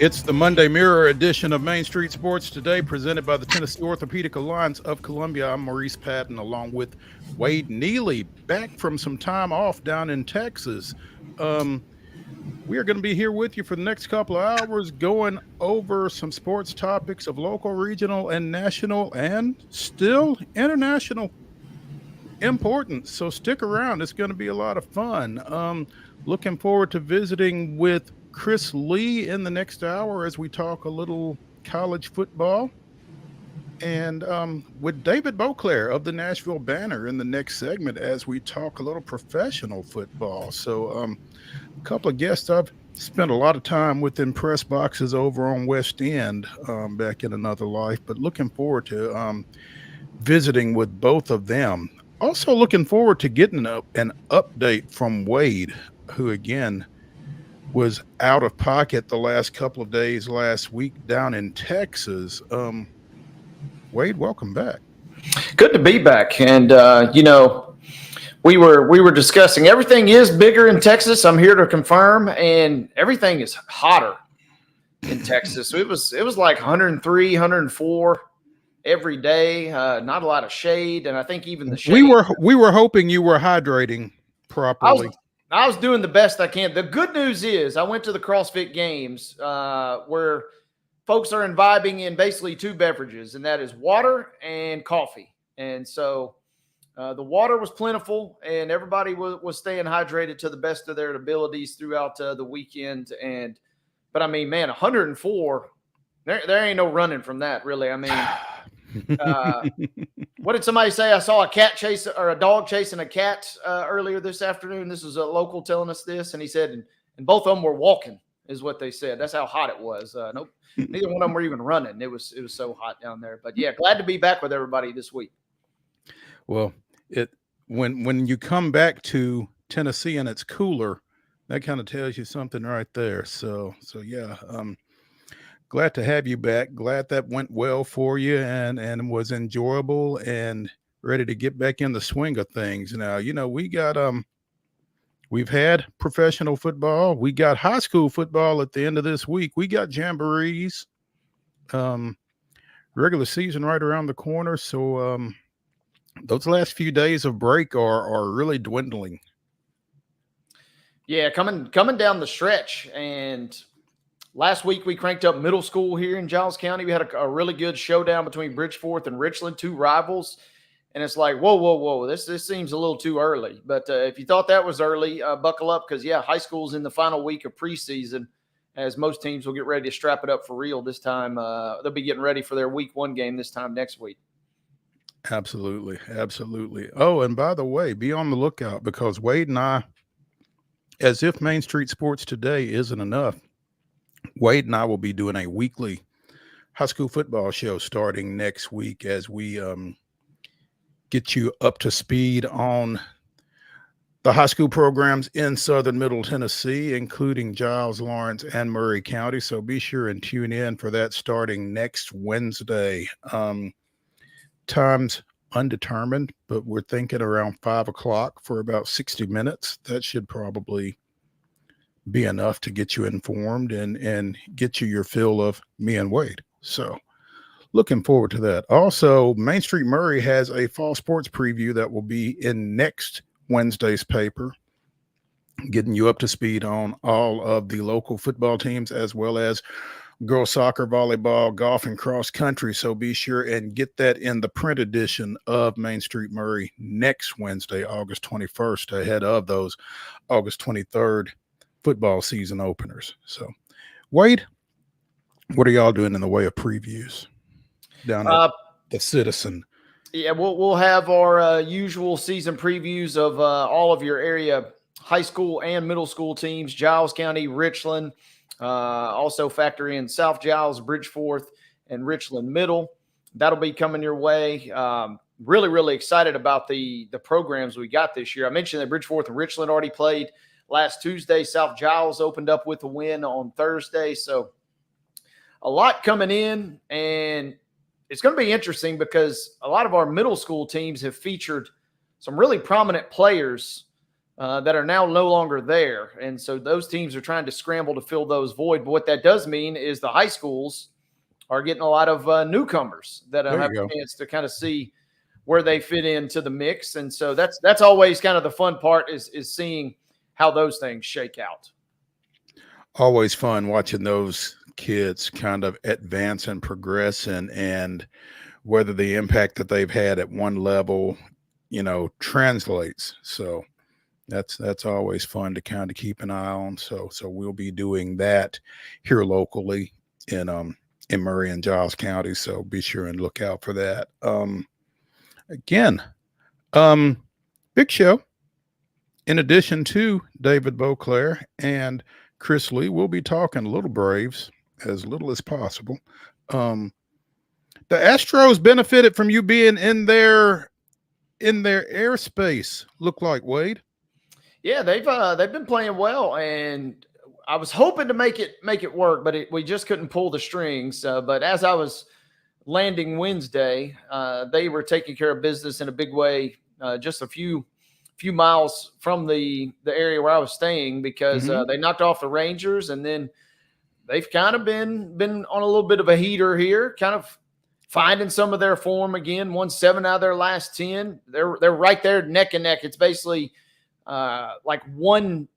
It's the Monday Mirror edition of Main Street Sports Today, presented by the Tennessee Orthopedic Alliance of Columbia. I'm Maurice Patton, along with Wade Neely, back from some time off down in Texas. We are going to be here with you for the next couple of hours, going over some sports topics of local, regional, and national, and still international importance. So stick around. It's going to be a lot of fun. Looking forward to visiting with Chris Lee in the next hour as we talk a little college football, and with David BOCLAIR of the Nashville Banner in the next segment as we talk a little professional football. So a couple of guests I've spent a lot of time with in press boxes over on West End back in another life, but looking forward to visiting with both of them. Also looking forward to getting an update from Wade, who again was out of pocket the last couple of days last week down in Texas. Wade, welcome back. Good to be back. And, we were discussing everything is bigger in Texas. I'm here to confirm, and everything is hotter in Texas. It was like 103, 104 every day. Not a lot of shade, and I think even the shade. We were hoping you were hydrating properly. I was doing the best I can. The good news is I went to the CrossFit Games where folks are imbibing in basically two beverages, and that is water and coffee. And so the water was plentiful, and everybody was staying hydrated to the best of their abilities throughout the weekend. But I mean, man, 104, there ain't no running from that, really. I mean, what did somebody say? I saw a dog chasing a cat earlier this afternoon. This was a local telling us this, and he said, and both of them were walking, is what they said. That's how hot it was. Nope, neither one of them were even running. It was so hot down there. But yeah, glad to be back with everybody this week. Well, when you come back to Tennessee and it's cooler, that kind of tells you something right there. So yeah. Glad to have you back. Glad that went well for you and was enjoyable and ready to get back in the swing of things. Now, we've had professional football. We got high school football at the end of this week. We got jamborees, regular season right around the corner. So those last few days of break are really dwindling. Yeah, coming down the stretch. And last week, we cranked up middle school here in Giles County. We had a really good showdown between Bridgeforth and Richland, two rivals. And it's like, whoa. This seems a little too early. But if you thought that was early, buckle up because, yeah, high school's in the final week of preseason, as most teams will get ready to strap it up for real this time. They'll be getting ready for their week one game this time next week. Absolutely. Oh, and by the way, be on the lookout because Wade and I, as if Main Street Sports Today isn't enough, Wade and I will be doing a weekly high school football show starting next week as we get you up to speed on the high school programs in southern Middle Tennessee, including Giles, Lawrence, and Murray County. So be sure and tune in for that starting next Wednesday. Time's undetermined, but we're thinking around 5 o'clock for about 60 minutes. That should probably be enough to get you informed and get you your fill of me and Wade. So looking forward to that. Also, Main Street Murray has a fall sports preview that will be in next Wednesday's paper, getting you up to speed on all of the local football teams as well as girls soccer, volleyball, golf, and cross country. So be sure and get that in the print edition of Main Street Murray next Wednesday, August 21st, ahead of those August 23rd football season openers. So, Wade, what are y'all doing in the way of previews down at the Citizen? Yeah, we'll have our usual season previews of all of your area high school and middle school teams, Giles County, Richland. Also factor in South Giles, Bridgeforth, and Richland Middle. That'll be coming your way. Really, really excited about the programs we got this year. I mentioned that Bridgeforth and Richland already played last Tuesday. South Giles opened up with a win on Thursday. So a lot coming in, and it's going to be interesting because a lot of our middle school teams have featured some really prominent players that are now no longer there. And so those teams are trying to scramble to fill those void. But what that does mean is the high schools are getting a lot of newcomers that There have you go. a chance to kind of see where they fit into the mix. And so that's always kind of the fun part is seeing how those things shake out. Always fun watching those kids kind of advance and progress, and whether the impact that they've had at one level, translates. So that's always fun to kind of keep an eye on. So we'll be doing that here locally in Murray and Giles County. So be sure and look out for that. Again, big show. In addition to David BOCLAIR and Chris Lee, we'll be talking little Braves, as little as possible. The Astros benefited from you being in their airspace. Look like, Wade. Yeah, they've been playing well, and I was hoping to make it work, but we just couldn't pull the strings. But as I was landing Wednesday, they were taking care of business in a big way, just a few miles from the area where I was staying, because they knocked off the Rangers, and then they've kind of been on a little bit of a heater here, kind of finding some of their form again. Won 7 out of their last 10. They're right there neck and neck. It's basically like 1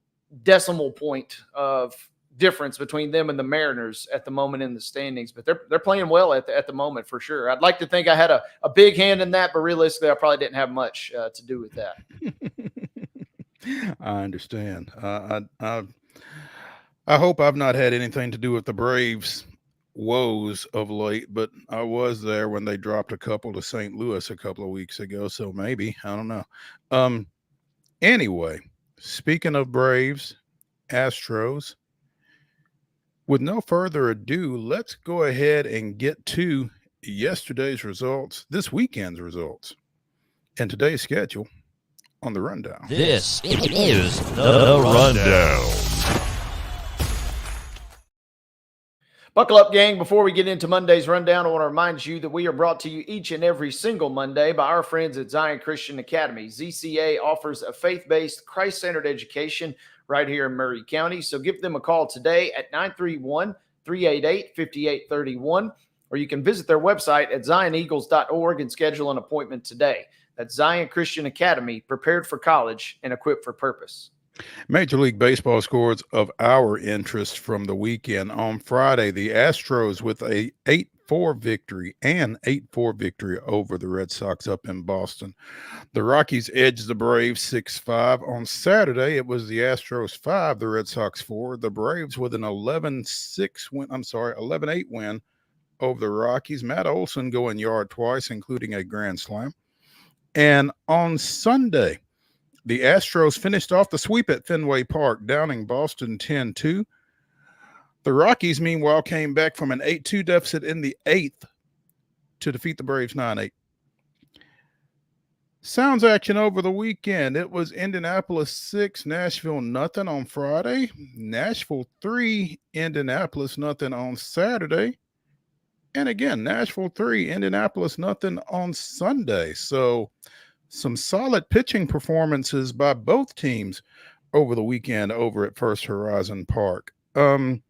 decimal point of difference between them and the Mariners at the moment in the standings, but they're playing well at the moment for sure. I'd like to think I had a big hand in that, but realistically, I probably didn't have much to do with that. I understand. I hope I've not had anything to do with the Braves' woes of late, but I was there when they dropped a couple to St. Louis a couple of weeks ago, so maybe, I don't know. Anyway, speaking of Braves, Astros, with no further ado, let's go ahead and get to yesterday's results, this weekend's results, and today's schedule on the rundown. This is the rundown. Buckle up, gang. Before we get into Monday's rundown, I want to remind you that we are brought to you each and every single Monday by our friends at Zion Christian Academy. ZCA offers a faith-based, Christ-centered education right here in Murray County. So give them a call today at 931-388-5831, or you can visit their website at zioneagles.org and schedule an appointment today. That's Zion Christian Academy, prepared for college and equipped for purpose. Major League Baseball scores of our interest from the weekend. On Friday, the Astros with a 8-4 victory over the Red Sox up in Boston. The Rockies edged the Braves 6-5. On Saturday, it was the Astros 5, the Red Sox 4. The Braves with an 11-8 win over the Rockies. Matt Olson going yard twice, including a grand slam. And on Sunday, the Astros finished off the sweep at Fenway Park, downing Boston 10-2. The Rockies, meanwhile, came back from an 8-2 deficit in the 8th to defeat the Braves 9-8. Sounds action over the weekend. It was Indianapolis 6, Nashville nothing on Friday. Nashville 3, Indianapolis nothing on Saturday. And again, Nashville 3, Indianapolis nothing on Sunday. So some solid pitching performances by both teams over the weekend over at First Horizon Park. Preseason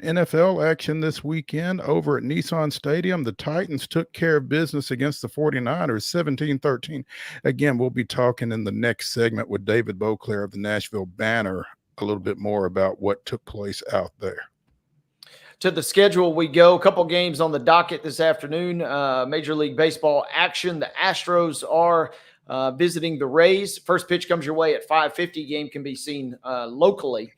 NFL action this weekend over at Nissan Stadium. The Titans took care of business against the 49ers, 17-13. Again, we'll be talking in the next segment with David BOCLAIR of the Nashville Banner a little bit more about what took place out there. To the schedule we go. A couple games on the docket this afternoon. Major League Baseball action. The Astros are visiting the Rays. First pitch comes your way at 5:50. Game can be seen locally.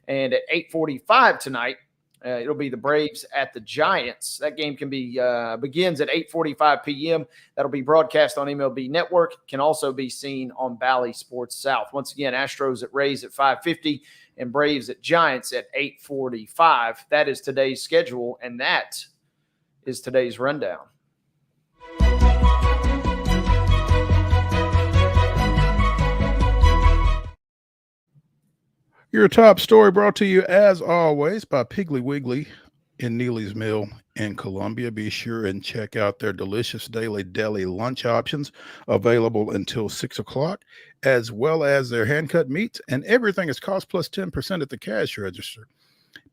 And at 8:45 tonight, it'll be the Braves at the Giants. That game can be begins at 8:45 p.m. That'll be broadcast on MLB Network. Can also be seen on Bally Sports South. Once again, Astros at Rays at 5:50. And Braves at Giants at 8:45. That is today's schedule, and that is today's rundown. Your top story brought to you, as always, by Piggly Wiggly in Neely's Mill in Columbia. Be sure and check out their delicious daily deli lunch options available until 6 o'clock, as well as their hand-cut meats, and everything is cost plus 10% at the cash register.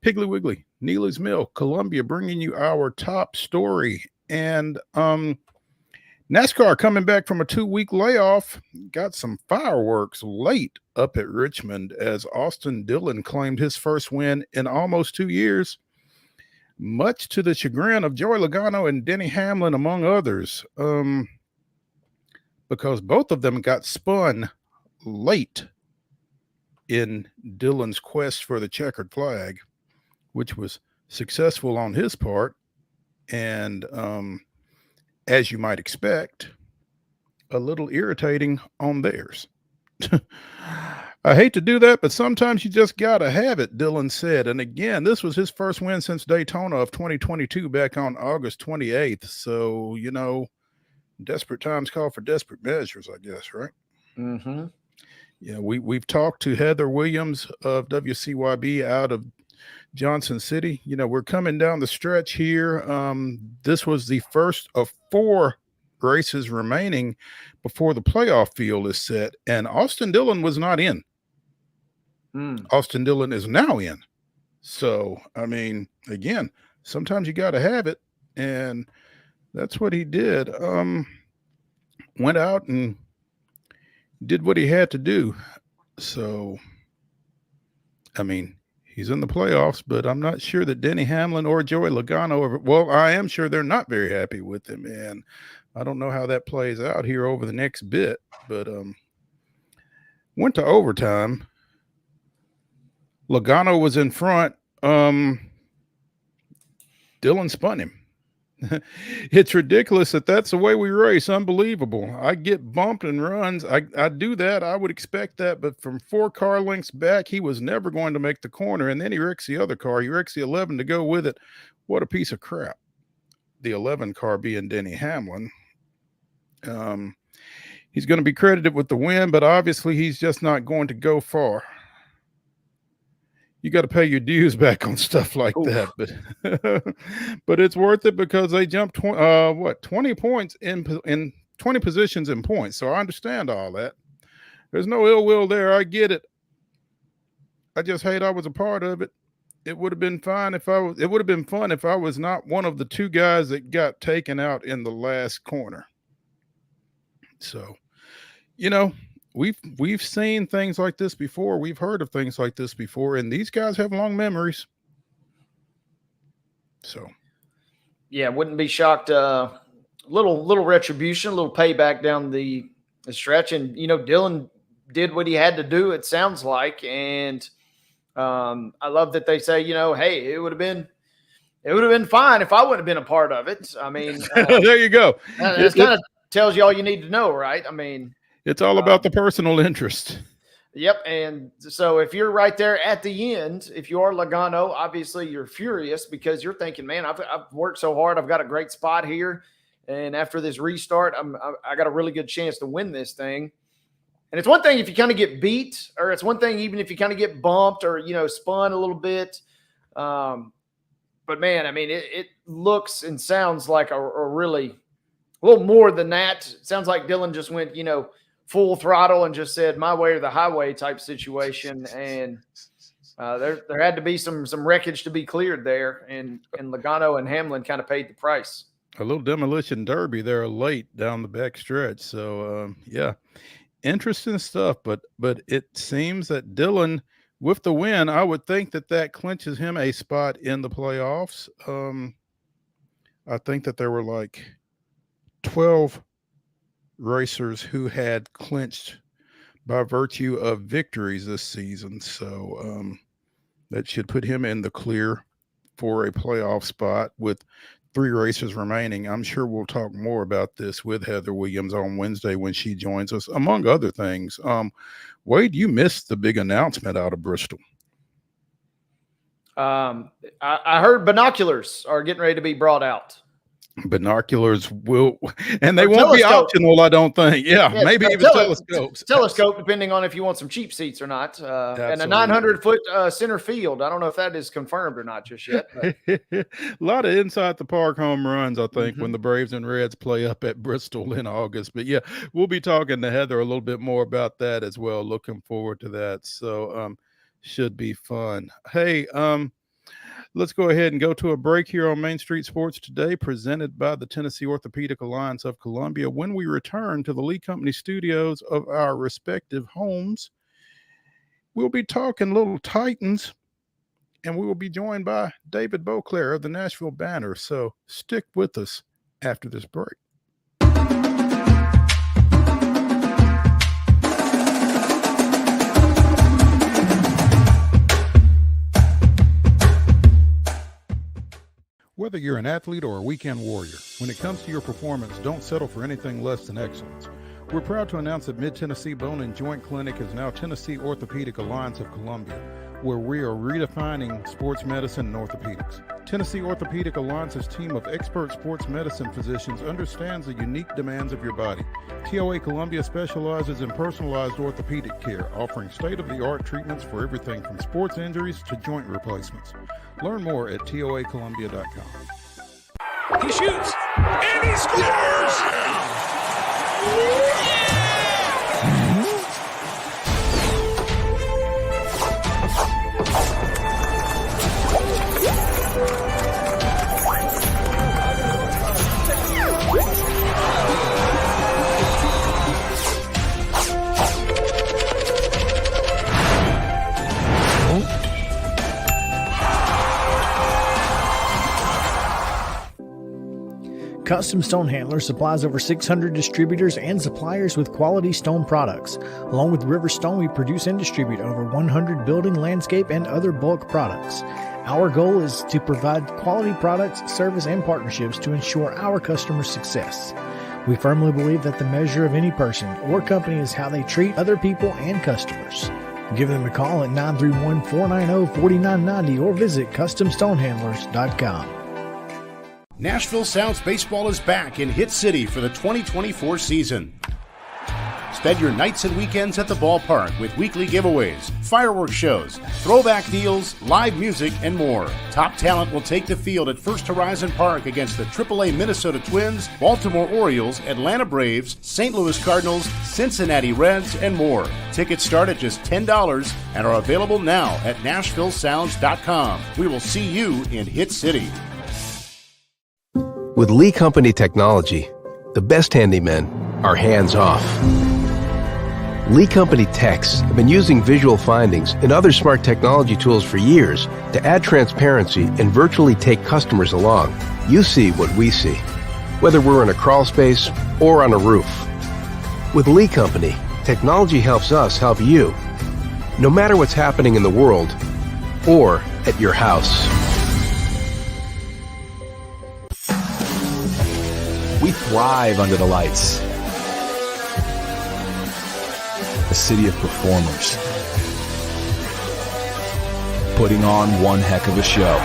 Piggly Wiggly, Neely's Mill, Columbia, bringing you our top story. And NASCAR coming back from a 2-week layoff, got some fireworks late up at Richmond as Austin Dillon claimed his first win in almost 2 years, much to the chagrin of Joey Logano and Denny Hamlin, among others, because both of them got spun late in Dillon's quest for the checkered flag, which was successful on his part. And as you might expect, a little irritating on theirs. I hate to do that, but sometimes you just got to have it, Dillon said. And again, this was his first win since Daytona of 2022 back on August 28th. So, you know, desperate times call for desperate measures, I guess, right? Mm-hmm. Yeah, we've talked to Heather Williams of WCYB out of Johnson City. You know, we're coming down the stretch here. This was the first of 4 races remaining before the playoff field is set, and Austin Dillon was not in. Austin Dillon is now in. So, I mean, again, sometimes you got to have it, and that's what he did. Went out and did what he had to do. So, I mean, he's in the playoffs, but I'm not sure that Denny Hamlin or Joey Logano, well, I am sure they're not very happy with him, and I don't know how that plays out here over the next bit, but went to overtime. Logano was in front. Dillon spun him. It's ridiculous that's the way we race. Unbelievable. I get bumped and runs. I do that. I would expect that, but from 4 car lengths back, he was never going to make the corner, and then he wrecks the other car. He wrecks the 11 to go with it. What a piece of crap. The 11 car being Denny Hamlin. He's going to be credited with the win, but obviously he's just not going to go far. You got to pay your dues back on stuff like that, but it's worth it because they jumped 20 points in 20 positions in points. So I understand all that. There's no ill will there. I get it. I just hate I was a part of it. It would have been fine if I was. It would have been fun if I was not one of the 2 guys that got taken out in the last corner. So, you know, we've seen things like this before. We've heard of things like this before, and these guys have long memories. So, yeah, wouldn't be shocked. Little retribution, a little payback down the stretch, and you know, Dillon did what he had to do. It sounds like, and I love that they say, you know, hey, it would have been fine if I would have been a part of it. I mean, there you go. It kind of tells you all you need to know, right? I mean, it's all about the personal interest. Yep. And so if you're right there at the end, if you are Logano, obviously you're furious because you're thinking, man, I've worked so hard. I've got a great spot here. And after this restart, I got a really good chance to win this thing. And it's one thing if you kind of get beat, or it's one thing even if you kind of get bumped or, you know, spun a little bit. But, man, I mean, it looks and sounds like a little more than that. It sounds like Dillon just went, you know, full throttle and just said my way or the highway type situation. And there had to be some wreckage to be cleared there. And Logano and Hamlin kind of paid the price. A little demolition derby there late down the back stretch. So, yeah, interesting stuff. But it seems that Dillon, with the win, I would think that clinches him a spot in the playoffs. I think that there were like 12 racers who had clinched by virtue of victories this season. So that should put him in the clear for a playoff spot with 3 races remaining. I'm sure we'll talk more about this with Heather Williams on Wednesday when she joins us, among other things. Wade, you missed the big announcement out of Bristol. I heard binoculars are getting ready to be brought out. Binoculars will, and they Or won't be telescope. optional, I don't think. Yeah, Yeah, maybe even telescopes. Telescope, depending on if you want some cheap seats or not. And a Absolutely. 900-foot center field. I don't know if that is confirmed or not just yet. But. A lot of inside the park home runs, I think, when Mhm. the Braves and Reds play up at Bristol in August. But yeah, we'll be talking to Heather a little bit more about that as well. Looking forward to that. So should be fun. Hey, let's go ahead and go to a break here on Main Street Sports Today, presented by the Tennessee Orthopedic Alliance of Columbia. When we return to the Lee Company studios of our respective homes, we'll be talking little Titans, and we will be joined by David BOCLAIR of the Nashville Banner. So stick with us after this break. Whether you're an athlete or a weekend warrior, when it comes to your performance, don't settle for anything less than excellence. We're proud to announce that Mid-Tennessee Bone and Joint Clinic is now Tennessee Orthopedic Alliance of Columbia, where we are redefining sports medicine and orthopedics. Tennessee Orthopedic Alliance's team of expert sports medicine physicians understands the unique demands of your body. TOA Columbia specializes in personalized orthopedic care, offering state-of-the-art treatments for everything from sports injuries to joint replacements. Learn more at toacolumbia.com. He shoots, and he scores! Custom Stone Handler supplies over 600 distributors and suppliers with quality stone products. Along with River Stone, we produce and distribute over 100 building, landscape, and other bulk products. Our goal is to provide quality products, service, and partnerships to ensure our customers' success. We firmly believe that the measure of any person or company is how they treat other people and customers. Give them a call at 931-490-4990 or visit CustomStonehandlers.com. Nashville Sounds Baseball is back in Hit City for the 2024 season. Spend your nights and weekends at the ballpark with weekly giveaways, fireworks shows, throwback deals, live music, and more. Top talent will take the field at First Horizon Park against the AAA Minnesota Twins, Baltimore Orioles, Atlanta Braves, St. Louis Cardinals, Cincinnati Reds, and more. Tickets start at just $10 and are available now at NashvilleSounds.com. We will see you in Hit City. With Lee Company technology, the best handymen are hands-off. Lee Company techs have been using visual findings and other smart technology tools for years to add transparency and virtually take customers along. You see what we see, whether we're in a crawl space or on a roof. With Lee Company, technology helps us help you, no matter what's happening in the world or at your house. We thrive under the lights. A city of performers. Putting on one heck of a show.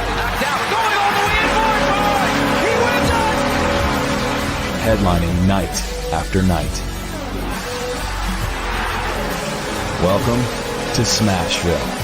Headlining night after night. Welcome to Smashville.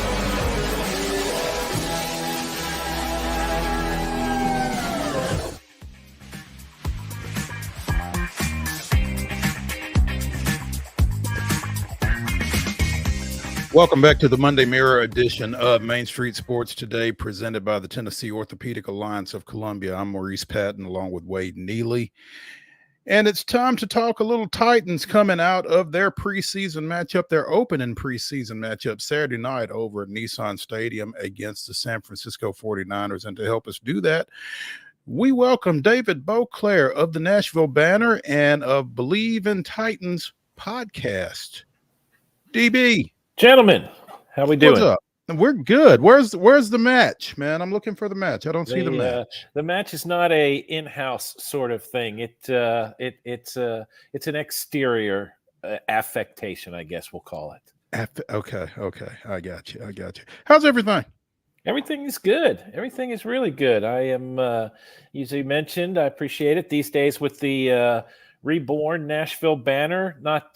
Welcome back to the Monday Mirror edition of Main Street Sports Today, presented by the Tennessee Orthopedic Alliance of Columbia. I'm Maurice Patton along with Wade Neely. And it's time to talk a little Titans coming out of their preseason matchup, their opening preseason matchup Saturday night over at Nissan Stadium against the San Francisco 49ers. And to help us do that, we welcome David BOCLAIR of the Nashville Banner and of Believe in Titans podcast. DB. Gentlemen, how we doing? What's up? We're good. Where's the match, man? I'm looking for the match. I don't see the match. The match is not a in-house sort of thing. It's an exterior affectation, I guess we'll call it. Okay. I got you. How's everything? Everything is good. Everything is really good. I am, as you mentioned, I appreciate it these days with the reborn Nashville banner. Not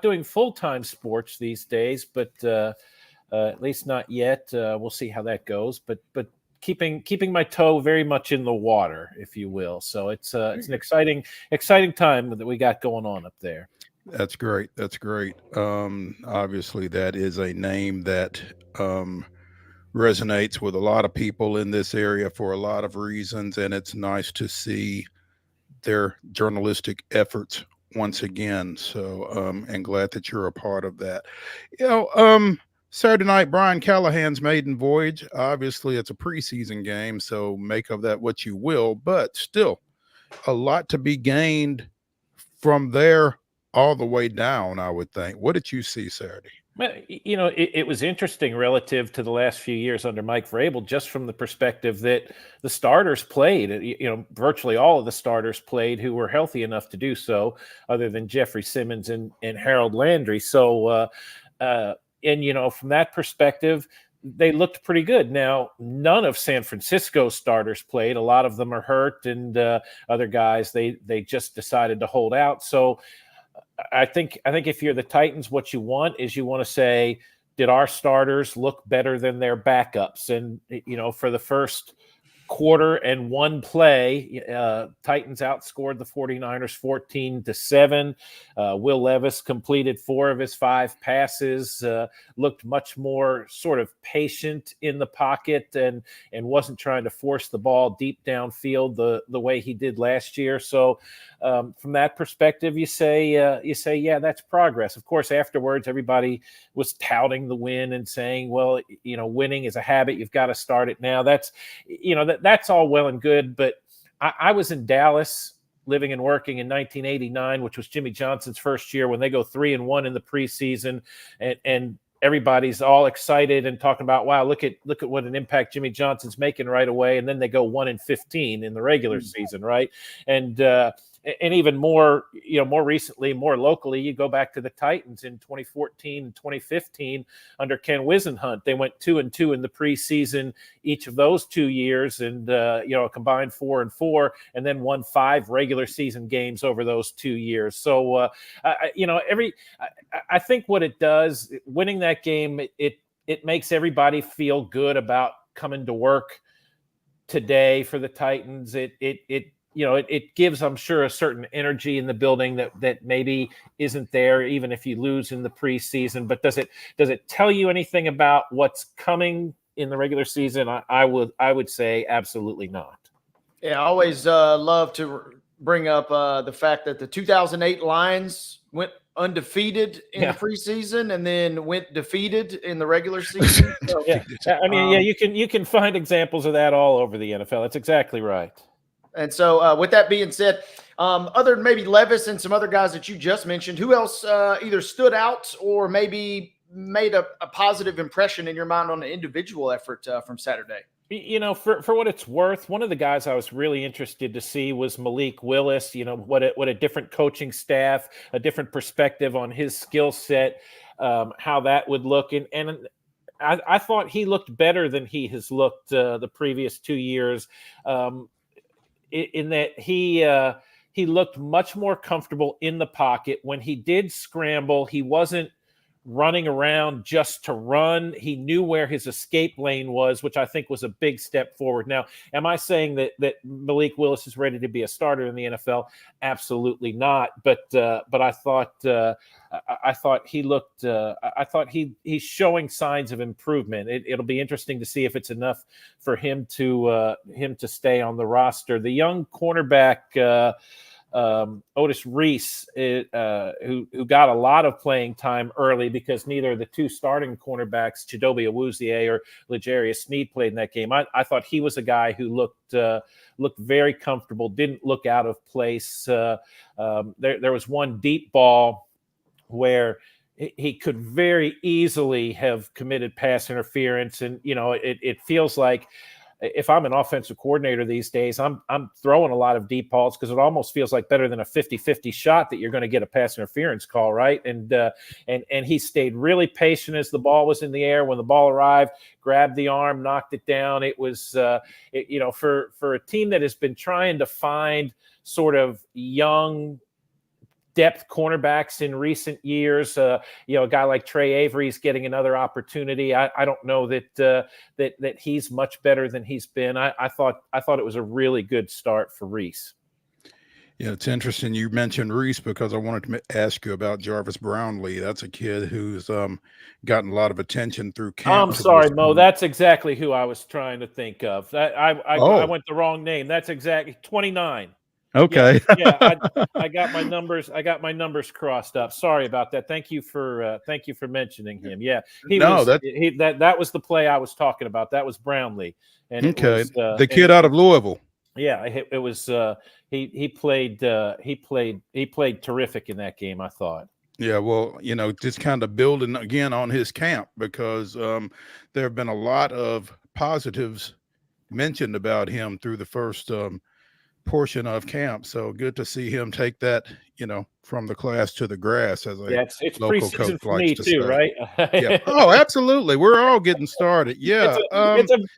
doing full-time sports these days, but at least not yet. We'll see how that goes. But keeping my toe very much in the water, if you will. So it's an exciting time that we got going on up there. That's great. That's great. Obviously, that is a name that resonates with a lot of people in this area for a lot of reasons, and it's nice to see their journalistic efforts once again. So, and glad that you're a part of that. Saturday night, Brian Callahan's maiden voyage. Obviously, it's a preseason game, so make of that what you will, but still a lot to be gained from there all the way down, I would think. What did you see Saturday? It was interesting relative to the last few years under Mike Vrabel, just from the perspective that the starters played. Virtually all of the starters played who were healthy enough to do so, other than Jeffrey Simmons and Harold Landry. So, from that perspective, they looked pretty good. Now, none of San Francisco's starters played. A lot of them are hurt, and other guys they just decided to hold out. So I think if you're the Titans, what you want to say, did our starters look better than their backups? And, for the first quarter and one play, Titans outscored the 49ers 14-7. Will Levis completed 4 of his 5 passes, looked much more sort of patient in the pocket and wasn't trying to force the ball deep downfield the way he did last year. So from that perspective, you say, yeah, that's progress. Of course, afterwards, everybody was touting the win and saying, well, winning is a habit. You've got to start it now. That's all well and good, but I was in Dallas living and working in 1989, which was Jimmy Johnson's first year, when they go 3-1 in the preseason, and everybody's all excited and talking about, wow, look at what an impact Jimmy Johnson's making right away, and then they go 1-15 in the regular season, right? And even more, more recently, more locally, you go back to the Titans in 2014 and 2015 under Ken Wisenhunt. They went 2-2 in the preseason each of those 2 years, and a combined 4-4, and then won 5 regular season games over those 2 years. So, I think what it does, winning that game, it makes everybody feel good about coming to work today for the Titans. It gives, I'm sure, a certain energy in the building that maybe isn't there even if you lose in the preseason. But does it tell you anything about what's coming in the regular season? I would say absolutely not. Yeah, I always love to bring up the fact that the 2008 Lions went undefeated in the preseason and then went defeated in the regular season. So, you can find examples of that all over the NFL. That's exactly right. And so with that being said, other than maybe Levis and some other guys that you just mentioned, who else either stood out or maybe made a positive impression in your mind on an individual effort from Saturday? For what it's worth, one of the guys I was really interested to see was Malik Willis. What a different coaching staff, a different perspective on his skill set, how that would look. And I thought he looked better than he has looked the previous 2 years. In that he looked much more comfortable in the pocket. When he did scramble, he wasn't running around just to run. He knew where his escape lane was, which I think was a big step forward. Now, am I saying that Malik Willis is ready to be a starter in the NFL? Absolutely not. But I thought he looked. I thought he's showing signs of improvement. It'll be interesting to see if it's enough for him to stay on the roster. The young cornerback Otis Reese, who got a lot of playing time early because neither of the 2 starting cornerbacks, Chidobe Awuzie or L'Jarius Sneed, played in that game. I thought he was a guy who looked very comfortable, didn't look out of place. There was one deep ball where he could very easily have committed pass interference. And, it feels like if I'm an offensive coordinator these days, I'm throwing a lot of deep balls because it almost feels like better than a 50-50 shot that you're going to get a pass interference call, right? And he stayed really patient as the ball was in the air. When the ball arrived, grabbed the arm, knocked it down. It was, for a team that has been trying to find sort of young depth cornerbacks in recent years. A guy like Trey Avery's getting another opportunity. I don't know that he's much better than he's been. I thought it was a really good start for Reese. Yeah, it's interesting you mentioned Reese because I wanted to ask you about Jarvis Brownlee. That's a kid who's gotten a lot of attention through camp. I'm sorry, Mo. That's exactly who I was trying to think of. I went the wrong name. That's exactly 29. Okay. Yeah, I got my numbers. I got my numbers crossed up. Sorry about that. Thank you for mentioning him. Yeah, that was the play I was talking about. That was Brownlee. And okay, the kid out of Louisville. Yeah, it was. He played terrific in that game, I thought. Yeah, well, just kind of building again on his camp because there have been a lot of positives mentioned about him through the first portion of camp. So good to see him take that, from the class to the grass, as it's local preseason coach for likes me to too, say. right? Yeah. Oh, absolutely. We're all getting started. Yeah.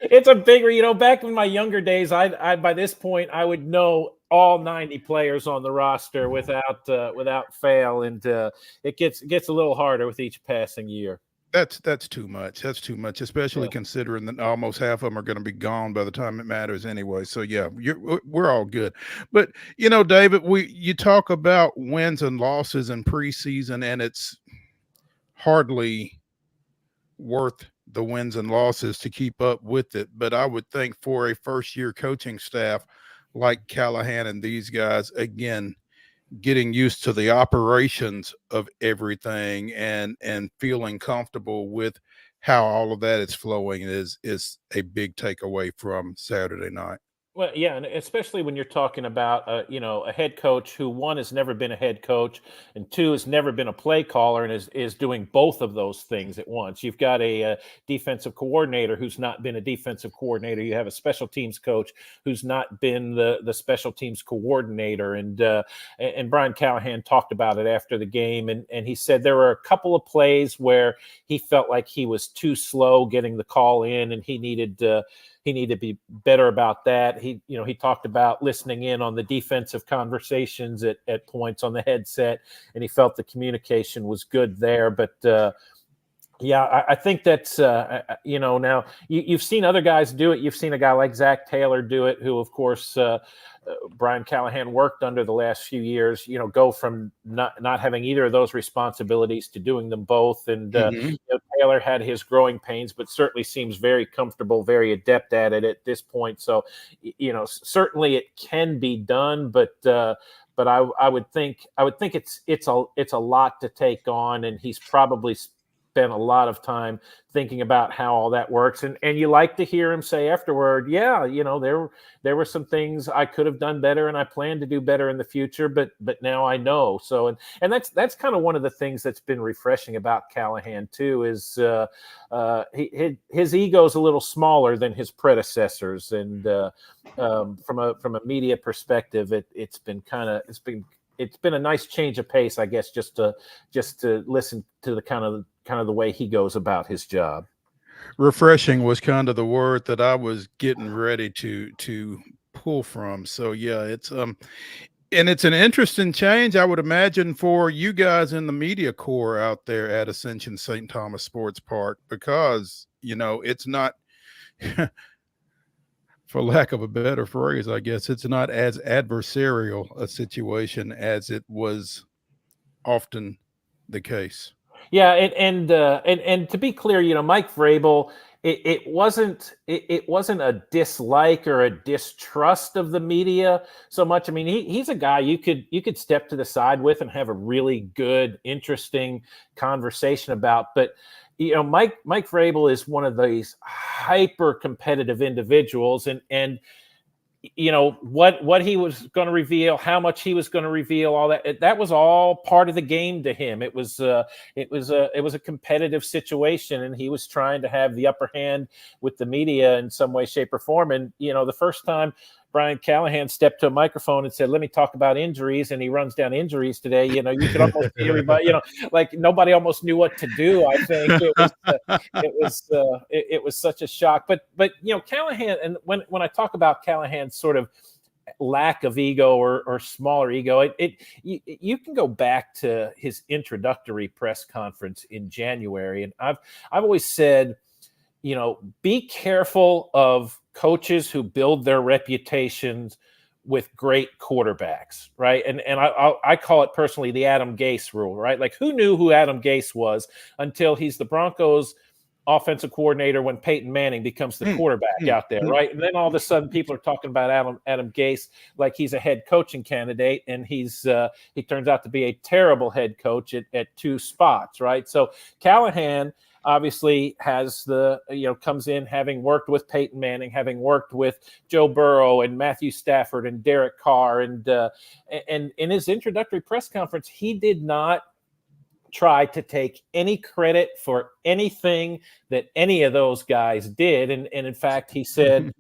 It's a bigger, back in my younger days, I by this point I would know all 90 players on the roster without fail, and it gets a little harder with each passing year. That's too much. That's too much, especially considering that almost half of them are going to be gone by the time it matters anyway. So yeah, we're all good. But David, you talk about wins and losses in preseason, and it's hardly worth the wins and losses to keep up with it. But I would think for a first-year coaching staff like Callahan and these guys, again, getting used to the operations of everything and feeling comfortable with how all of that is flowing is a big takeaway from Saturday night. Well, yeah, and especially when you're talking about a head coach who, one, has never been a head coach, and two, has never been a play caller, and is doing both of those things at once. You've got a defensive coordinator who's not been a defensive coordinator. You have a special teams coach who's not been the special teams coordinator. And Brian Callahan talked about it after the game, and he said there were a couple of plays where he felt like he was too slow getting the call in, and he needed to be better about that. He talked about listening in on the defensive conversations at points on the headset, and he felt the communication was good there. But I think that's, now you've seen other guys do it. You've seen a guy like Zach Taylor do it, who, of course, Brian Callahan worked under the last few years, go from not having either of those responsibilities to doing them both. And Taylor had his growing pains, but certainly seems very comfortable, very adept at it at this point. So, certainly it can be done, but I would think it's a lot to take on, and he's probably spent a lot of time thinking about how all that works. And you like to hear him say afterward, there were some things I could have done better, and I plan to do better in the future, but now I know. So, and that's kind of one of the things that's been refreshing about Callahan too, is his ego's a little smaller than his predecessors. And from a media perspective, it's been a nice change of pace, I guess, just to listen to the kind of the way he goes about his job. Refreshing was kind of the word that I was getting ready to pull from. So yeah, it's and it's an interesting change, I would imagine, for you guys in the media corps out there at Ascension St. Thomas Sports Park, because it's not for lack of a better phrase, I guess, it's not as adversarial a situation as it was often the case. Yeah, and to be clear, Mike Vrabel, it wasn't a dislike or a distrust of the media so much. I mean, he's a guy you could step to the side with and have a really good, interesting conversation about. But Mike Vrabel is one of these hyper competitive individuals, and what he was going to reveal, how much he was going to reveal, all that was all part of the game to him. It was a competitive situation, and he was trying to have the upper hand with the media in some way, shape, or form. And the first time Brian Callahan stepped to a microphone and said, "Let me talk about injuries," and he runs down injuries today. You could almost see everybody. Like nobody almost knew what to do. I think it was such a shock. But Callahan, and when I talk about Callahan's sort of lack of ego or smaller ego, you can go back to his introductory press conference in January, and I've always said, be careful of coaches who build their reputations with great quarterbacks, right? And I call it personally the Adam Gase rule, right? Like, who knew who Adam Gase was until he's the Broncos offensive coordinator when Peyton Manning becomes the quarterback out there, right? And then all of a sudden people are talking about Adam Gase like he's a head coaching candidate, and he turns out to be a terrible head coach at two spots, right? So Callahan obviously has comes in having worked with Peyton Manning, having worked with Joe Burrow and Matthew Stafford and Derek Carr, and in his introductory press conference, he did not try to take any credit for anything that any of those guys did. And in fact, he said,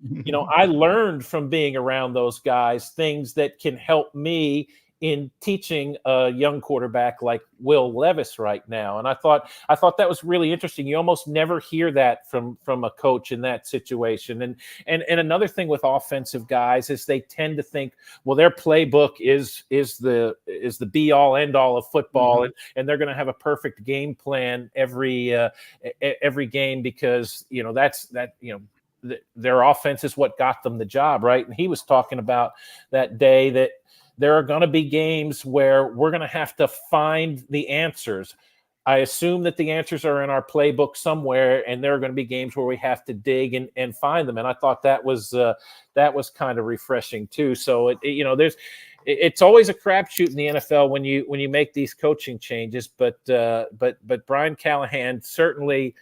I learned from being around those guys things that can help me in teaching a young quarterback like Will Levis right now. And I thought that was really interesting. You almost never hear that from a coach in that situation. And another thing with offensive guys is they tend to think, well, their playbook is the be all end all of football, and they're going to have a perfect game plan every game because their offense is what got them the job, right? And he was talking about that day that there are going to be games where we're going to have to find the answers. I assume that the answers are in our playbook somewhere, and there are going to be games where we have to dig and find them. And I thought that was kind of refreshing too. So it's always a crapshoot in the NFL when you make these coaching changes. But Brian Callahan certainly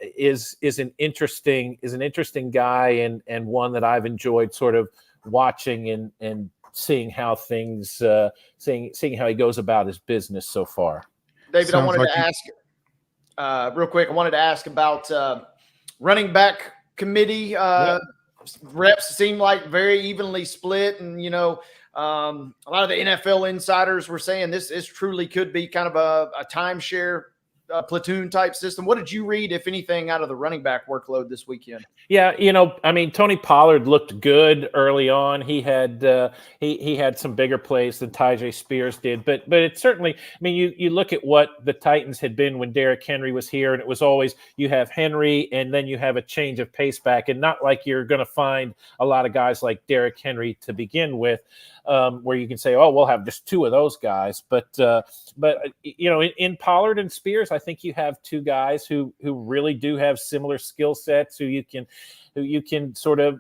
is an interesting guy, and one that I've enjoyed sort of watching and seeing how things seeing how he goes about his business so far. David, I wanted to ask real quick. I wanted to ask about running back committee. Reps seem like very evenly split, and a lot of the NFL insiders were saying this truly could be kind of a timeshare platoon type system. What did you read, if anything, out of the running back workload this weekend? Yeah, Tony Pollard looked good early on. He had he had some bigger plays than Tyjae Spears did, but it certainly, you look at what the Titans had been when Derrick Henry was here, and it was always you have Henry and then you have a change of pace back, and not like you're going to find a lot of guys like Derrick Henry to begin with, where you can say, oh, we'll have just two of those guys. But in Pollard and Spears, I think you have two guys who really do have similar skill sets, who you can sort of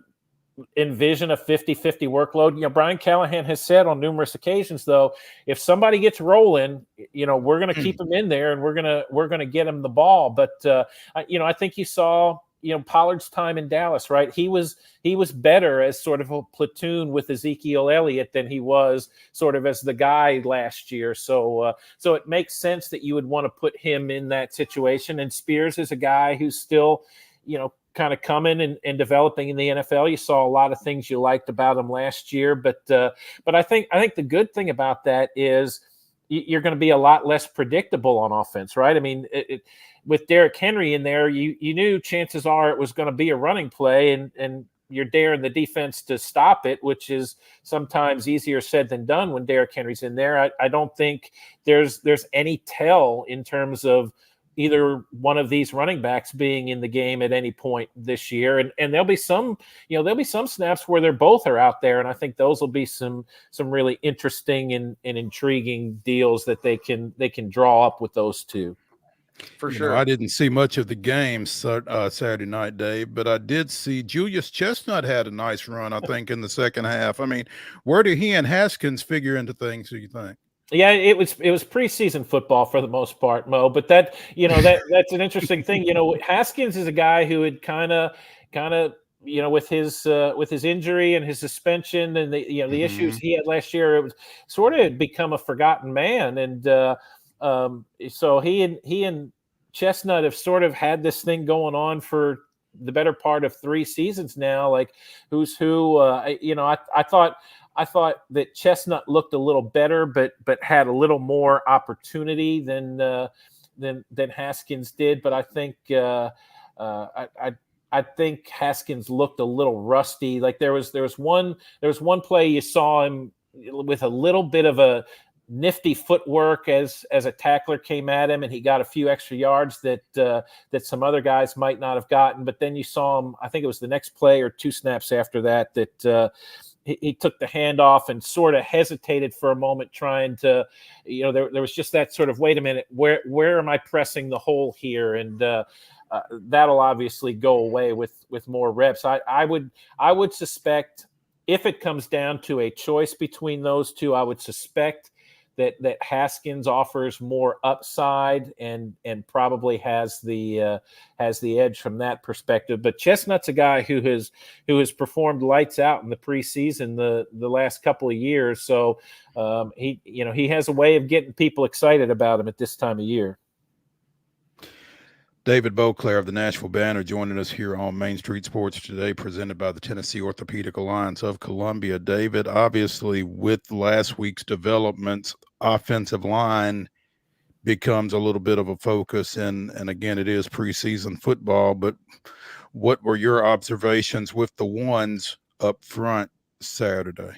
envision a 50-50 workload. Brian Callahan has said on numerous occasions, though, if somebody gets rolling, we're going to keep him in there, and we're going to get him the ball. But I think you saw Pollard's time in Dallas, right? He was better as sort of a platoon with Ezekiel Elliott than he was sort of as the guy last year. So it makes sense that you would want to put him in that situation. And Spears is a guy who's still, kind of coming and developing in the NFL. You saw a lot of things you liked about him last year, but I think the good thing about that is you're going to be a lot less predictable on offense, right? With Derrick Henry in there, you knew chances are it was going to be a running play, and you're daring the defense to stop it, which is sometimes easier said than done when Derrick Henry's in there. I don't think there's any tell in terms of either one of these running backs being in the game at any point this year. And there'll be some snaps where they're both are out there. And I think those will be some really interesting and intriguing deals that they can draw up with those two. For sure. I didn't see much of the game Saturday night, Dave, but I did see Julius Chestnut had a nice run, I think, in the second half. Where do he and Haskins figure into things, do you think? Yeah, it was preseason football for the most part, Mo. But that's an interesting thing. Haskins is a guy who had kind of with his injury and his suspension and the issues he had last year, it was sort of become a forgotten man. And so he and Chestnut have sort of had this thing going on for the better part of 3 seasons now. Like who's who? I thought that Chestnut looked a little better, but had a little more opportunity than Haskins did. But I think I think Haskins looked a little rusty. Like there was one play you saw him with a little bit of a nifty footwork as a tackler came at him, and he got a few extra yards that some other guys might not have gotten. But then you saw him, I think it was the next play or 2 snaps after that he took the handoff and sort of hesitated for a moment, trying to, there was just that sort of, wait a minute, where am I pressing the hole here? And that'll obviously go away with more reps. I would suspect, if it comes down to a choice between those two, I would suspect that Haskins offers more upside and probably has the edge from that perspective. But Chestnut's a guy who has performed lights out in the preseason the last couple of years. So he has a way of getting people excited about him at this time of year. David BOCLAIR of the Nashville Banner joining us here on Main Street Sports today, presented by the Tennessee Orthopedic Alliance of Columbia. David, obviously with last week's developments, offensive line becomes a little bit of a focus, and again, it is preseason football, but what were your observations with the ones up front Saturday?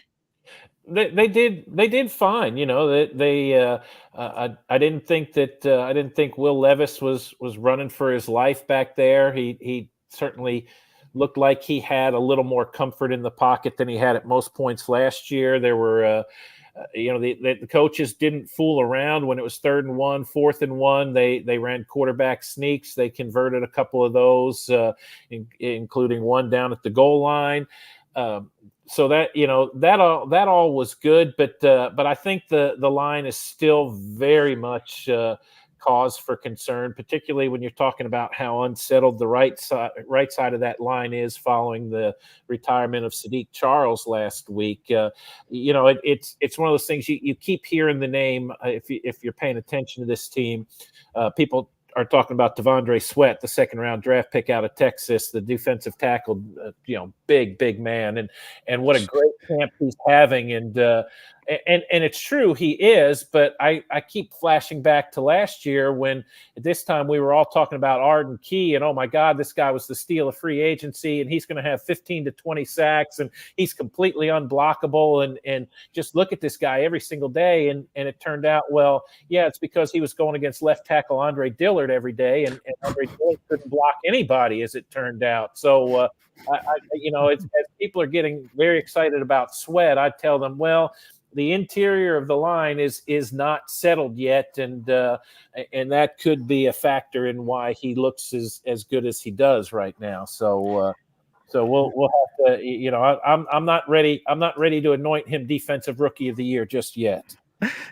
They did fine. I didn't think Will Levis was running for his life back there. He certainly looked like he had a little more comfort in the pocket than he had at most points last year. There were the coaches didn't fool around when it was 3rd and 1, 4th and 1. They ran quarterback sneaks. They converted a couple of those, including one down at the goal line. So that all was good, but I think the line is still very much cause for concern, particularly when you're talking about how unsettled the right side of that line is following the retirement of Sadiq Charles last week. It's one of those things you keep hearing the name if you're paying attention to this team. People are talking about Devondre Sweat, the 2nd-round draft pick out of Texas, the defensive tackle, big man, and what a great camp he's having. And it's true, he is, but I keep flashing back to last year when at this time we were all talking about Arden Key, and oh my God, this guy was the steal of free agency, and he's going to have 15 to 20 sacks, and he's completely unblockable, and just look at this guy every single day. And it turned out, well, yeah, it's because he was going against left tackle Andre Dillard every day, and Andre Dillard couldn't block anybody, as it turned out. So as people are getting very excited about Sweat, I tell them, well, the interior of the line is not settled yet, and that could be a factor in why he looks as good as he does right now. So we'll have to, I'm not ready to anoint him Defensive Rookie of the Year just yet.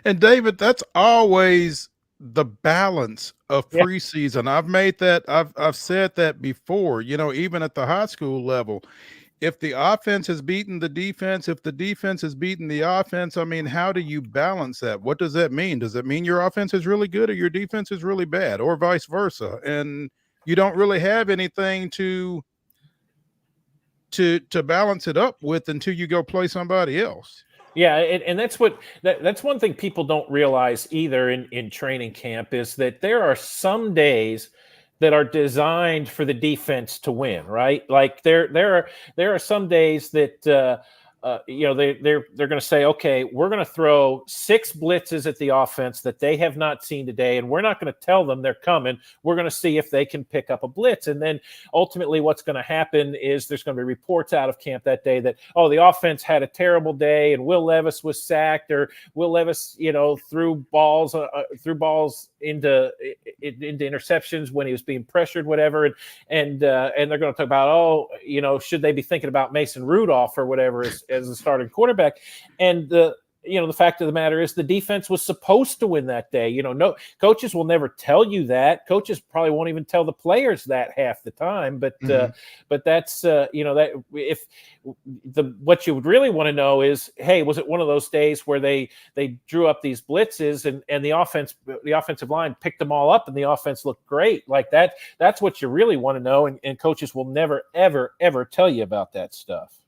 And David, that's always the balance of preseason. I've said that before, even at the high school level. If the offense has beaten the defense, if the defense has beaten the offense, I mean, how do you balance that? What does that mean? Does it mean your offense is really good or your defense is really bad, or vice versa? And you don't really have anything to balance it up with until you go play somebody else. Yeah, and that's one thing people don't realize either in training camp, is that there are some days that are designed for the defense to win, right? Like there are some days that they're going to say, okay, we're going to throw 6 blitzes at the offense that they have not seen today, and we're not going to tell them they're coming. We're going to see if they can pick up a blitz. And then ultimately what's going to happen is there's going to be reports out of camp that day that, oh, the offense had a terrible day and Will Levis was sacked, or Will Levis, threw balls into interceptions when he was being pressured, whatever. And they're going to talk about, should they be thinking about Mason Rudolph or whatever as a starting quarterback? And the fact of the matter is the defense was supposed to win that day. No coaches will never tell you that. Coaches probably won't even tell the players that half the time. But that's that if what you would really want to know is, hey, was it one of those days where they drew up these blitzes and the offensive line picked them all up and the offense looked great like that? That's what you really want to know. And coaches will never, ever, ever tell you about that stuff.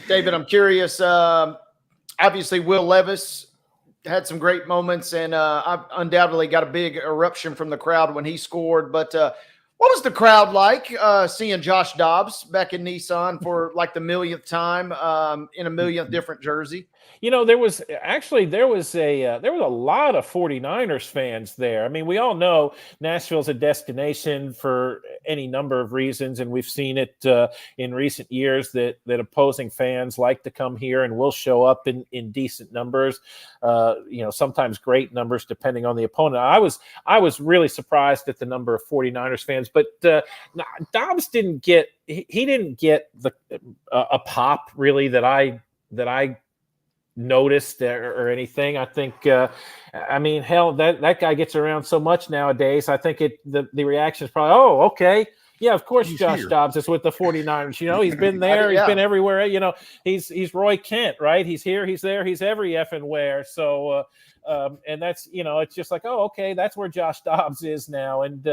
David, I'm curious. Obviously, Will Levis had some great moments, and I undoubtedly got a big eruption from the crowd when he scored. But what was the crowd like seeing Josh Dobbs back in Nissan for like the millionth time in a millionth different jersey? There was a lot of 49ers fans there. I mean, we all know Nashville's a destination for any number of reasons, and we've seen it in recent years that opposing fans like to come here and will show up in decent numbers, sometimes great numbers depending on the opponent. I was really surprised at the number of 49ers fans, but Dobbs didn't get a pop really that I noticed or anything. I think hell, that guy gets around so much nowadays. I think the reaction is probably, oh, okay, yeah, of course Josh Dobbs is with the 49ers. He's been there, he's been everywhere. He's Roy Kent, right? He's here, he's there, he's every effing where. So and that's it's just like, oh, okay, that's where Josh Dobbs is now. And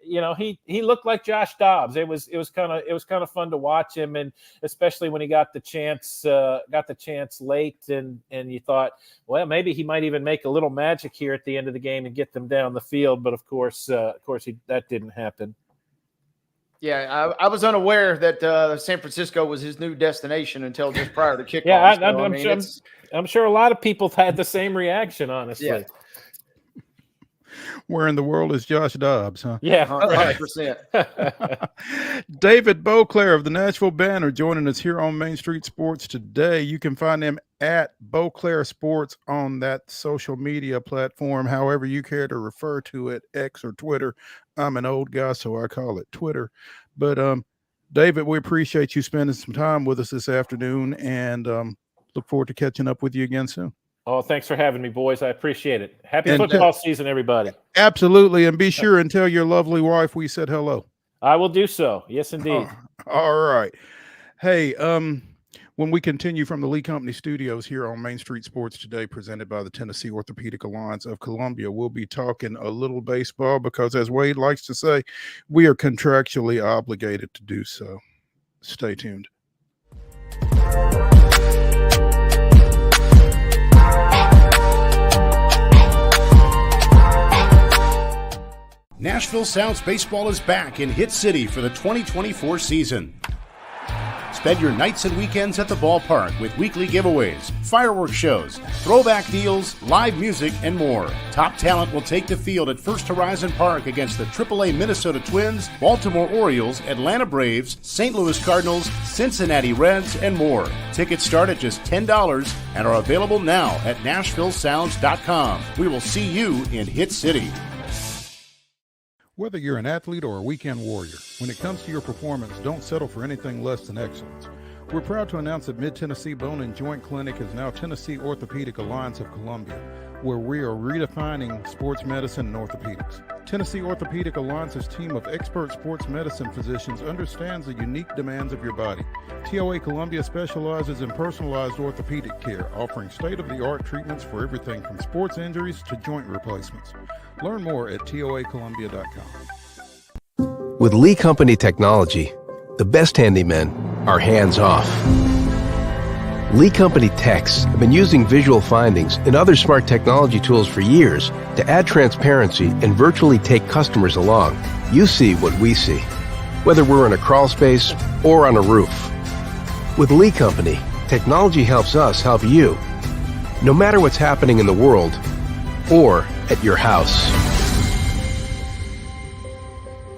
he looked like Josh Dobbs. It was kind of fun to watch him, and especially when he got the chance late, and you thought, well, maybe he might even make a little magic here at the end of the game and get them down the field. But of course, that didn't happen. Yeah, I was unaware that San Francisco was his new destination until just prior to kickoff. Yeah, I'm sure a lot of people had the same reaction, honestly. Yeah. Where in the world is Josh Dobbs, huh? Yeah, 100%. David BOCLAIR of the Nashville Banner joining us here on Main Street Sports today. You can find him at BOCLAIR Sports on that social media platform, however you care to refer to it, X or Twitter. I'm an old guy, so I call it Twitter. But David, we appreciate you spending some time with us this afternoon, and look forward to catching up with you again soon. Oh, thanks for having me, boys. I appreciate it. Happy football season, everybody. Absolutely. And be sure and tell your lovely wife we said hello. I will do so. Yes, indeed. All right. Hey, when we continue from the Lee Company studios here on Main Street Sports today, presented by the Tennessee Orthopedic Alliance of Columbia, we'll be talking a little baseball because, as Wade likes to say, we are contractually obligated to do so. Stay tuned. Nashville Sounds Baseball is back in Hit City for the 2024 season. Spend your nights and weekends at the ballpark with weekly giveaways, fireworks shows, throwback deals, live music, and more. Top talent will take the field at First Horizon Park against the AAA Minnesota Twins, Baltimore Orioles, Atlanta Braves, St. Louis Cardinals, Cincinnati Reds, and more. Tickets start at just $10 and are available now at NashvilleSounds.com. We will see you in Hit City. Whether you're an athlete or a weekend warrior, when it comes to your performance, don't settle for anything less than excellence. We're proud to announce that Mid-Tennessee Bone and Joint Clinic is now Tennessee Orthopedic Alliance of Columbia, where we are redefining sports medicine and orthopedics. Tennessee Orthopedic Alliance's team of expert sports medicine physicians understands the unique demands of your body. TOA Columbia specializes in personalized orthopedic care, offering state-of-the-art treatments for everything from sports injuries to joint replacements. Learn more at toacolumbia.com. With Lee Company technology, the best handymen are hands-off. Lee Company techs have been using visual findings and other smart technology tools for years to add transparency and virtually take customers along. You see what we see, whether we're in a crawl space or on a roof. With Lee Company, technology helps us help you, no matter what's happening in the world or at your house.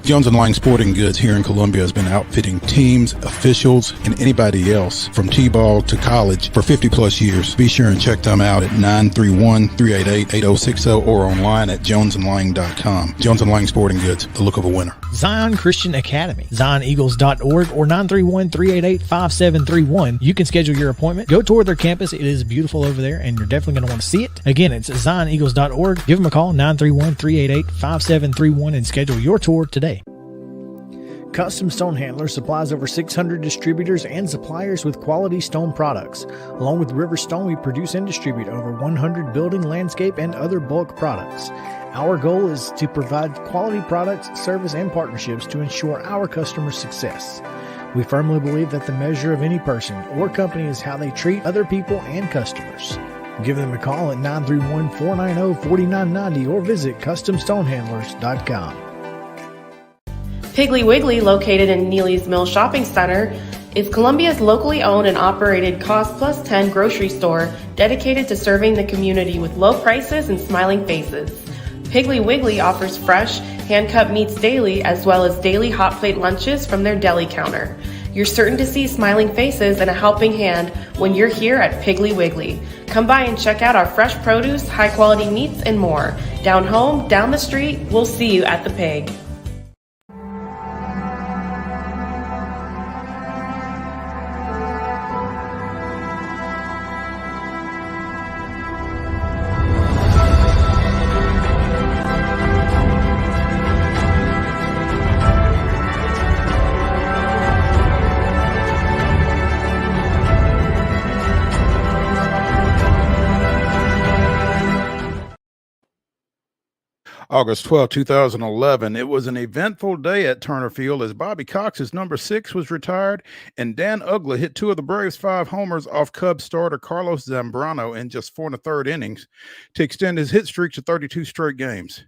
Jones & Lang Sporting Goods here in Columbia has been outfitting teams, officials, and anybody else from T-ball to college for 50-plus years. Be sure and check them out at 931-388-8060 or online at jonesandlang.com. Jones & Lang Sporting Goods, the look of a winner. Zion Christian Academy, zioneagles.org or 931-388-5731. You can schedule your appointment. Go tour their campus. It is beautiful over there, and you're definitely going to want to see it. Again, it's zioneagles.org. Give them a call, 931-388-5731, and schedule your tour today. Custom Stone Handler supplies over 600 distributors and suppliers with quality stone products. Along with River Stone, we produce and distribute over 100 building, landscape, and other bulk products. Our goal is to provide quality products, service, and partnerships to ensure our customers' success. We firmly believe that the measure of any person or company is how they treat other people and customers. Give them a call at 931-490-4990 or visit CustomStonehandlers.com. Piggly Wiggly, located in Neely's Mill Shopping Center, is Columbia's locally owned and operated Cost Plus 10 grocery store dedicated to serving the community with low prices and smiling faces. Piggly Wiggly offers fresh, hand-cut meats daily as well as daily hot plate lunches from their deli counter. You're certain to see smiling faces and a helping hand when you're here at Piggly Wiggly. Come by and check out our fresh produce, high-quality meats, and more. Down home, down the street, we'll see you at the Pig. August 12, 2011. It was an eventful day at Turner Field as Bobby Cox's number 6 was retired and Dan Uggla hit 2 of the Braves' 5 homers off Cubs starter Carlos Zambrano in just 4 1/3 innings to extend his hit streak to 32 straight games.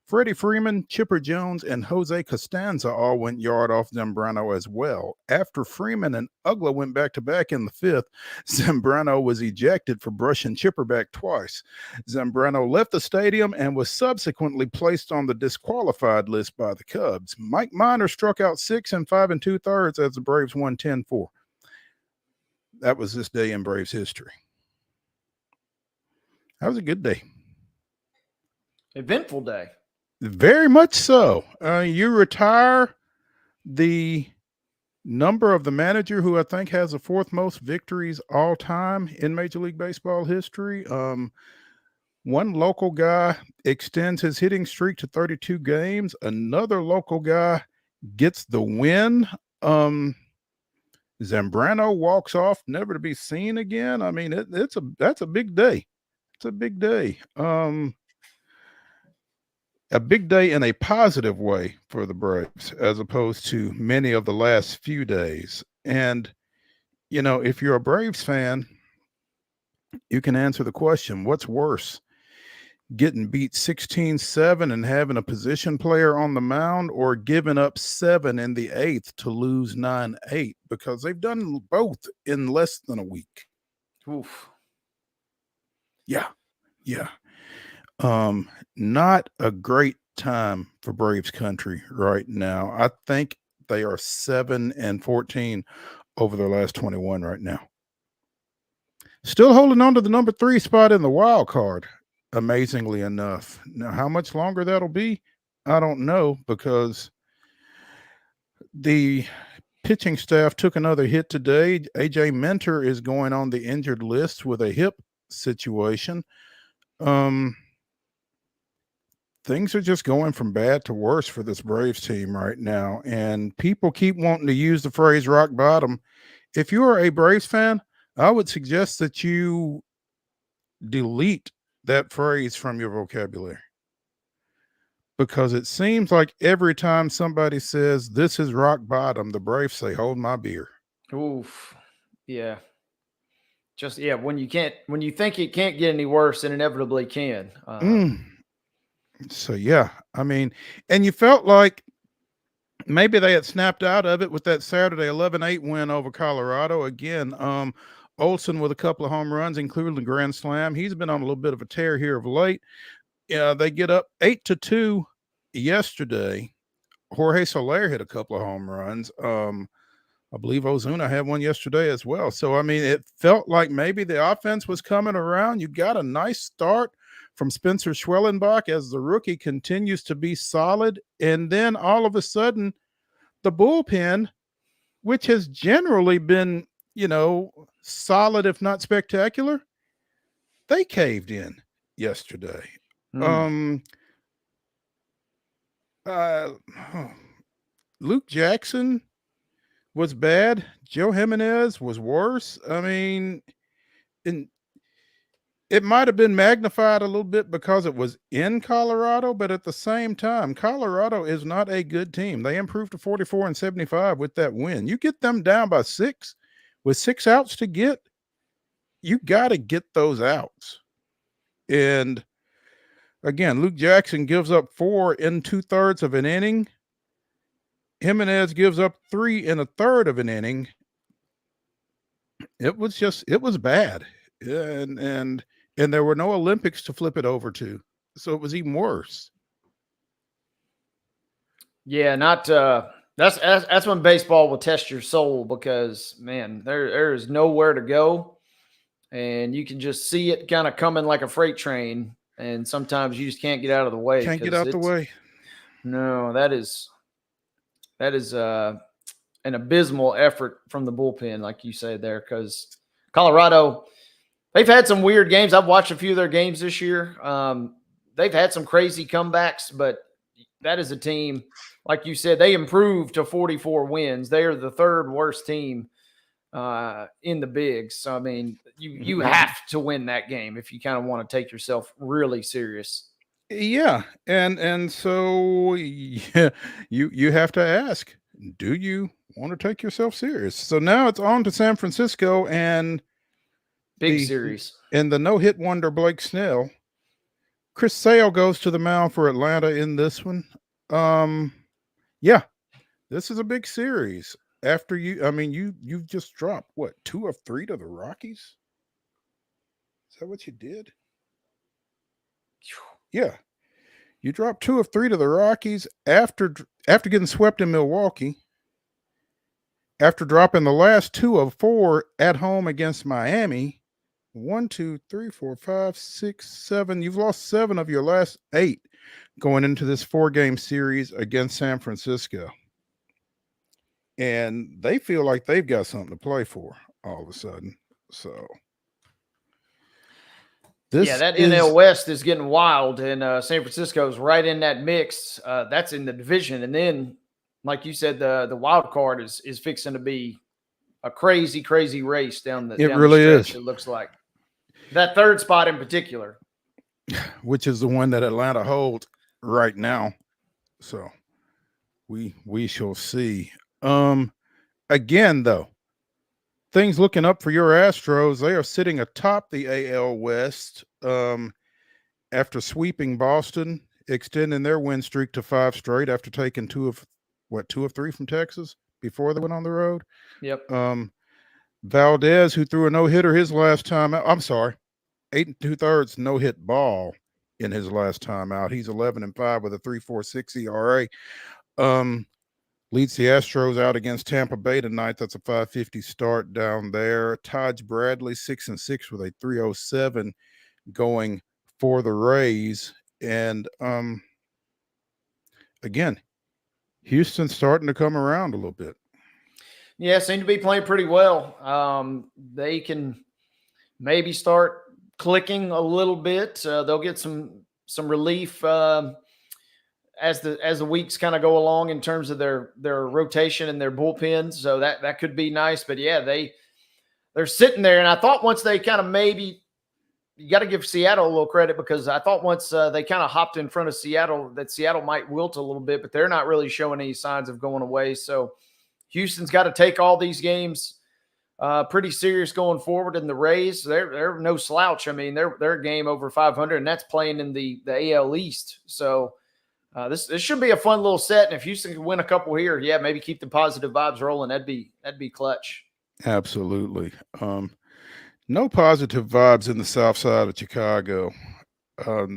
Freddie Freeman, Chipper Jones, and Jose Costanza all went yard off Zambrano as well. After Freeman and Uggla went back-to-back in the 5th, Zambrano was ejected for brushing Chipper back twice. Zambrano left the stadium and was subsequently placed on the disqualified list by the Cubs. Mike Minor struck out 6 and 5 2/3 as the Braves won 10-4. That was this day in Braves history. That was a good day. Eventful day. Very much so. You retire the number of the manager who I think has the 4th most victories all time in Major League Baseball history. One local guy extends his hitting streak to 32 games. Another local guy gets the win. Zambrano walks off, never to be seen again. I mean, that's a big day. It's a big day. A big day in a positive way for the Braves, as opposed to many of the last few days. And, you know, if you're a Braves fan, you can answer the question, what's worse, getting beat 16-7 and having a position player on the mound, or giving up 7 in the 8th to lose 9-8? Because they've done both in less than a week. Oof. Yeah. Not a great time for Braves country right now. I think they are 7-14 over their last 21 right now. Still holding on to the number 3 spot in the wild card, amazingly enough. Now, how much longer that'll be, I don't know, because the pitching staff took another hit today. AJ Minter is going on the injured list with a hip situation. Things are just going from bad to worse for this Braves team right now. And people keep wanting to use the phrase rock bottom. If you are a Braves fan, I would suggest that you delete that phrase from your vocabulary. Because it seems like every time somebody says this is rock bottom, the Braves say, hold my beer. Oof. Yeah. When you think it can't get any worse, it inevitably can. So, yeah, I mean, and you felt like maybe they had snapped out of it with that Saturday 11-8 win over Colorado. Again, Olsen with a couple of home runs, including the grand slam. He's been on a little bit of a tear here of late. They get up 8-2 yesterday Jorge Soler hit a couple of home runs. I believe Ozuna had one yesterday as well. So, I mean, it felt like maybe the offense was coming around. You got a nice start from Spencer Schwellenbach as the rookie continues to be solid. And then all of a sudden, the bullpen, which has generally been, solid, if not spectacular, they caved in yesterday. Luke Jackson was bad. Joe Jimenez was worse. I mean, it might have been magnified a little bit because it was in Colorado, but at the same time, Colorado is not a good team. They improved to 44-75 with that win. You get them down by 6 with 6 outs to get, you got to get those outs. And again, Luke Jackson gives up 4 in 2/3 of an inning. Jimenez gives up 3 in 1/3 of an inning. It was bad. And there were no Olympics to flip it over to. So it was even worse. Yeah, that's when baseball will test your soul because, man, there is nowhere to go. And you can just see it kind of coming like a freight train. And sometimes you just can't get out of the way. Can't get out the way. No, that is an abysmal effort from the bullpen, like you say there, because Colorado, they've had some weird games. I've watched a few of their games this year. They've had some crazy comebacks, but that is a team, like you said, they improved to 44 wins. They are the 3rd worst team in the bigs. So, I mean, you have to win that game if you kind of want to take yourself really serious. Yeah. And so yeah, you have to ask, do you want to take yourself serious? So now it's on to San Francisco and big series. And the no-hit wonder Blake Snell. Chris Sale goes to the mound for Atlanta in this one. Yeah, this is a big series. After you've just dropped what, 2 of 3 to the Rockies? Is that what you did? Yeah, you dropped 2 of 3 to the Rockies after getting swept in Milwaukee. After dropping the last 2 of 4 at home against Miami. 1, 2, 3, 4, 5, 6, 7. You've lost 7 of your last 8 going into this 4-game series against San Francisco. And they feel like they've got something to play for all of a sudden. So that NL West is getting wild, and San Francisco's right in that mix. That's in the division. And then, like you said, the wild card is fixing to be a crazy, crazy race down the It really stretch, is. it looks like. That 3rd spot in particular. Which is the one that Atlanta holds right now. So we shall see. Again, though, things looking up for your Astros. They are sitting atop the AL West after sweeping Boston, extending their win streak to 5 straight after taking 2 of 3 from Texas before they went on the road. Yep. Valdez, who threw a no-hitter his last time out. I'm sorry, 8 2/3 no-hit ball in his last time out. He's 11-5 with a 3.46 ERA. Leads the Astros out against Tampa Bay tonight. That's a 5.50 start down there. Taj Bradley, 6-6 with a 3.07 going for the Rays. And again, Houston's starting to come around a little bit. Yeah, seem to be playing pretty well. They can maybe start clicking a little bit. They'll get some relief as the weeks kind of go along in terms of their rotation and their bullpens. So that could be nice. But yeah, they're sitting there. And I thought once they kind of maybe, you got to give Seattle a little credit, because I thought once they kind of hopped in front of Seattle, that Seattle might wilt a little bit, but they're not really showing any signs of going away. So Houston's got to take all these games pretty serious going forward. And the Rays, they're no slouch. I mean, they're a game over 500, and that's playing in the AL East. So this should be a fun little set. And if Houston can win a couple here, yeah, maybe keep the positive vibes rolling. That'd be clutch. Absolutely. No positive vibes in the south side of Chicago.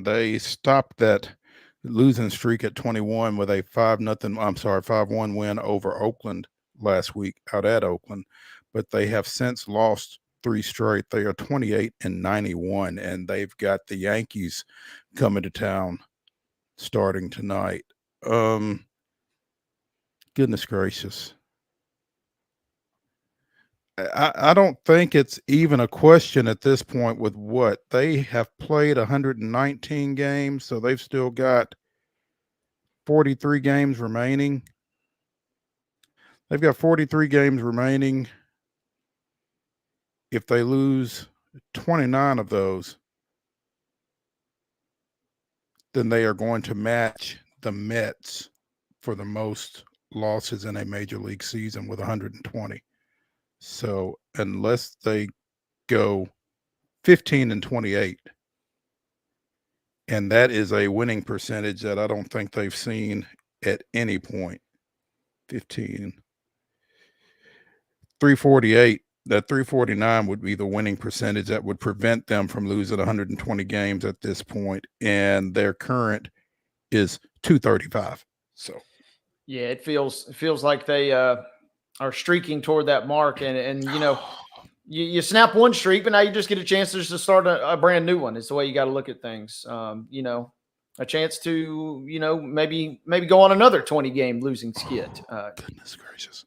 They stopped that losing streak at 21 with a 5-1 win over Oakland last week out at Oakland, but they have since lost 3 straight. They are 28-91, and they've got the Yankees coming to town starting tonight. Goodness gracious. I don't think it's even a question at this point with what they have played 119 games, so they've still got 43 games remaining. They've got 43 games remaining. If they lose 29 of those, then they are going to match the Mets for the most losses in a major league season with 120. So unless they go 15-28, and that is a winning percentage that I don't think they've seen at any point. 348, that 349 would be the winning percentage that would prevent them from losing 120 games at this point, and their current is 235. So yeah, it feels like they are streaking toward that mark, and you know, you snap one streak, but now you just get a chance to just start a brand new one. It's the way you got to look at things. You know, a chance to, you know, maybe go on another 20-game losing skid. Goodness gracious,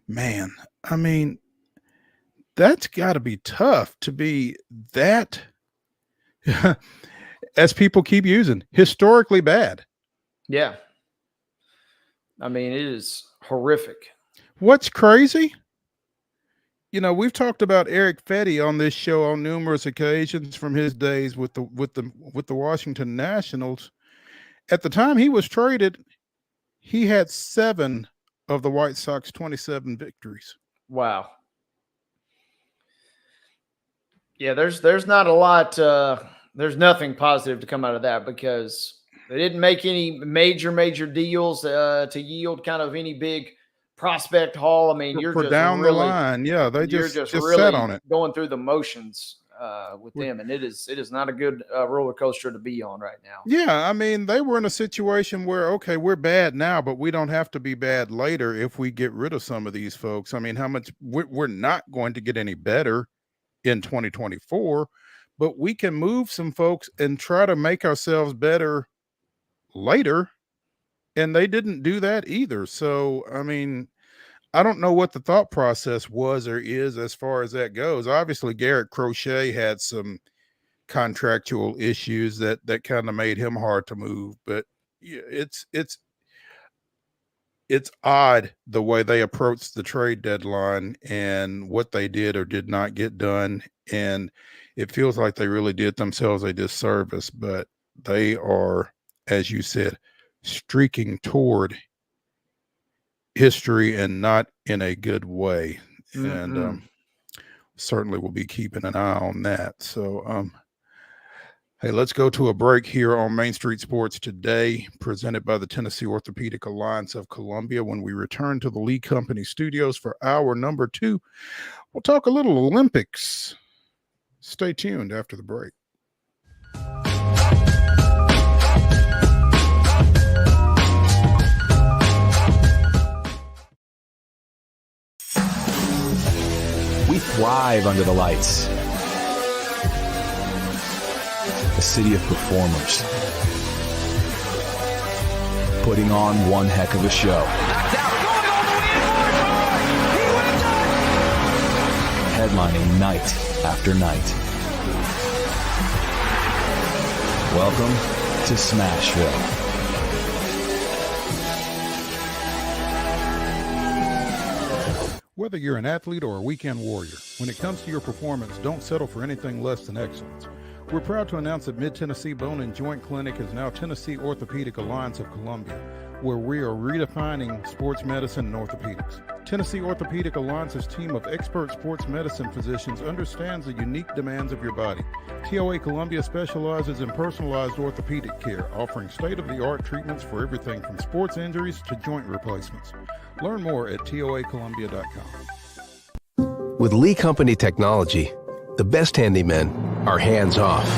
man. I mean, that's got to be tough to be that, as people keep using, historically bad. Yeah. I mean, it is horrific. What's crazy? You know, we've talked about Eric Fetty on this show on numerous occasions from his days with the Washington Nationals. At the time he was traded, he had 7 of the White Sox 27 victories. Wow. Yeah, there's not a lot. There's nothing positive to come out of that, because they didn't make any major deals to yield kind of any big prospect haul. I mean, you're just down really, the line. Yeah, they just really set on it, going through the motions with them, and it is not a good roller coaster to be on right now. Yeah, I mean, they were in a situation where, okay, we're bad now, but we don't have to be bad later if we get rid of some of these folks. I mean, how much we're not going to get any better in 2024, but we can move some folks and try to make ourselves better later, and they didn't do that either. So I mean, I don't know what the thought process was or is as far as that goes. Obviously Garrett Crochet had some contractual issues that kind of made him hard to move, but it's odd the way they approached the trade deadline and what they did or did not get done, and it feels like they really did themselves a disservice. But they are, as you said, streaking toward history, and not in a good way. And certainly we'll be keeping an eye on that. So hey, let's go to a break here on Main Street Sports Today, presented by the Tennessee Orthopedic Alliance of Columbia. When we return to the Lee Company studios for hour number 2, we'll talk a little Olympics. Stay tuned after the break. We thrive under the lights. A city of performers, putting on one heck of a show. Headlining night after night. Welcome to Smashville. Whether you're an athlete or a weekend warrior, when it comes to your performance, don't settle for anything less than excellence. We're proud to announce that Mid-Tennessee Bone and Joint Clinic is now Tennessee Orthopedic Alliance of Columbia, where we are redefining sports medicine and orthopedics. Tennessee Orthopedic Alliance's team of expert sports medicine physicians understands the unique demands of your body. TOA Columbia specializes in personalized orthopedic care, offering state-of-the-art treatments for everything from sports injuries to joint replacements. Learn more at toacolumbia.com. With Lee Company technology, the best handymen are hands-off.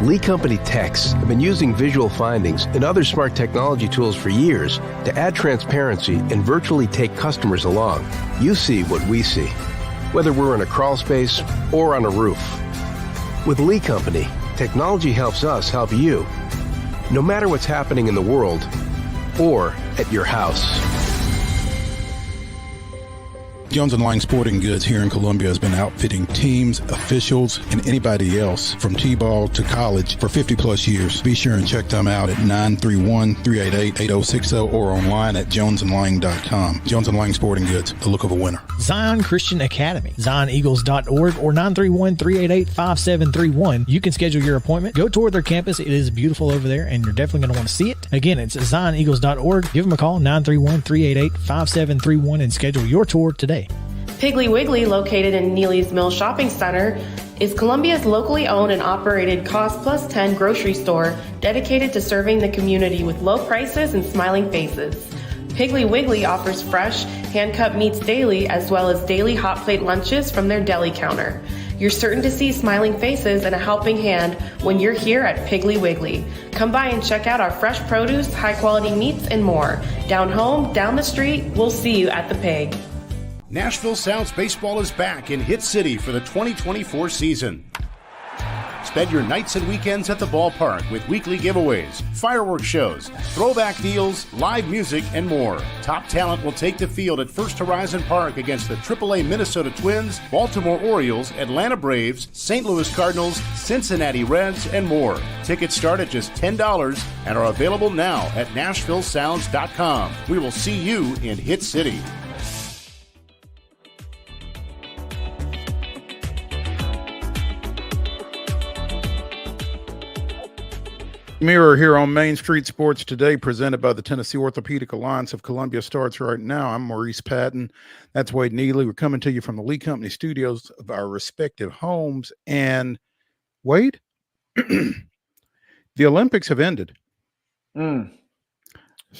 Lee Company techs have been using visual findings and other smart technology tools for years to add transparency and virtually take customers along. You see what we see, whether we're in a crawl space or on a roof. With Lee Company, technology helps us help you, no matter what's happening in the world or at your house. Jones & Lang Sporting Goods here in Columbia has been outfitting teams, officials, and anybody else from T-ball to college for 50-plus years. Be sure and check them out at 931-388-8060 or online at jonesandlang.com. Jones & Lang Sporting Goods, the look of a winner. Zion Christian Academy, zioneagles.org or 931-388-5731. You can schedule your appointment. Go tour their campus. It is beautiful over there, and you're definitely going to want to see it. Again, it's zioneagles.org. Give them a call, 931-388-5731, and schedule your tour today. Piggly Wiggly, located in Neely's Mill Shopping Center, is Columbia's locally owned and operated Cost Plus 10 grocery store dedicated to serving the community with low prices and smiling faces. Piggly Wiggly offers fresh, hand-cut meats daily, as well as daily hot plate lunches from their deli counter. You're certain to see smiling faces and a helping hand when you're here at Piggly Wiggly. Come by and check out our fresh produce, high-quality meats, and more. Down home, down the street, we'll see you at the Pig. Nashville Sounds Baseball is back in Hit City for the 2024 season. Spend your nights and weekends at the ballpark with weekly giveaways, fireworks shows, throwback deals, live music, and more. Top talent will take the field at First Horizon Park against the AAA Minnesota Twins, Baltimore Orioles, Atlanta Braves, St. Louis Cardinals, Cincinnati Reds, and more. Tickets start at just $10 and are available now at NashvilleSounds.com. We will see you in Hit City. Mirror here on Main Street Sports Today, presented by the Tennessee Orthopedic Alliance of Columbia, starts right now. I'm Maurice Patton. That's Wade Neely. We're coming to you from the Lee Company studios of our respective homes. And Wade, the Olympics have ended. No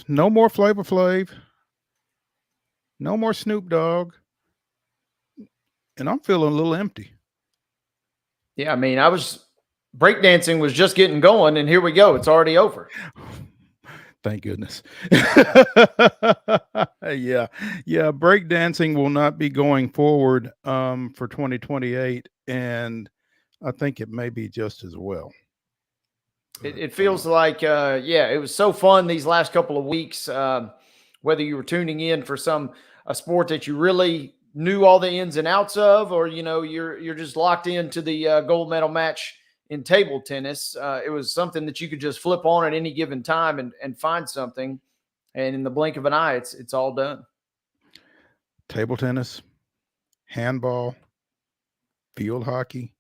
more Flavor Flav. No more Snoop Dogg. And I'm feeling a little empty. Yeah, I mean, breakdancing was just getting going, and here we go. It's already over. Thank goodness. Yeah. Breakdancing will not be going forward for 2028, and I think it may be just as well. It feels like, it was so fun these last couple of weeks. Whether you were tuning in for a sport that you really knew all the ins and outs of, or you're just locked into the gold medal match in table tennis. It was something that you could just flip on at any given time and find something. And in the blink of an eye, it's all done. Table tennis, handball, field hockey,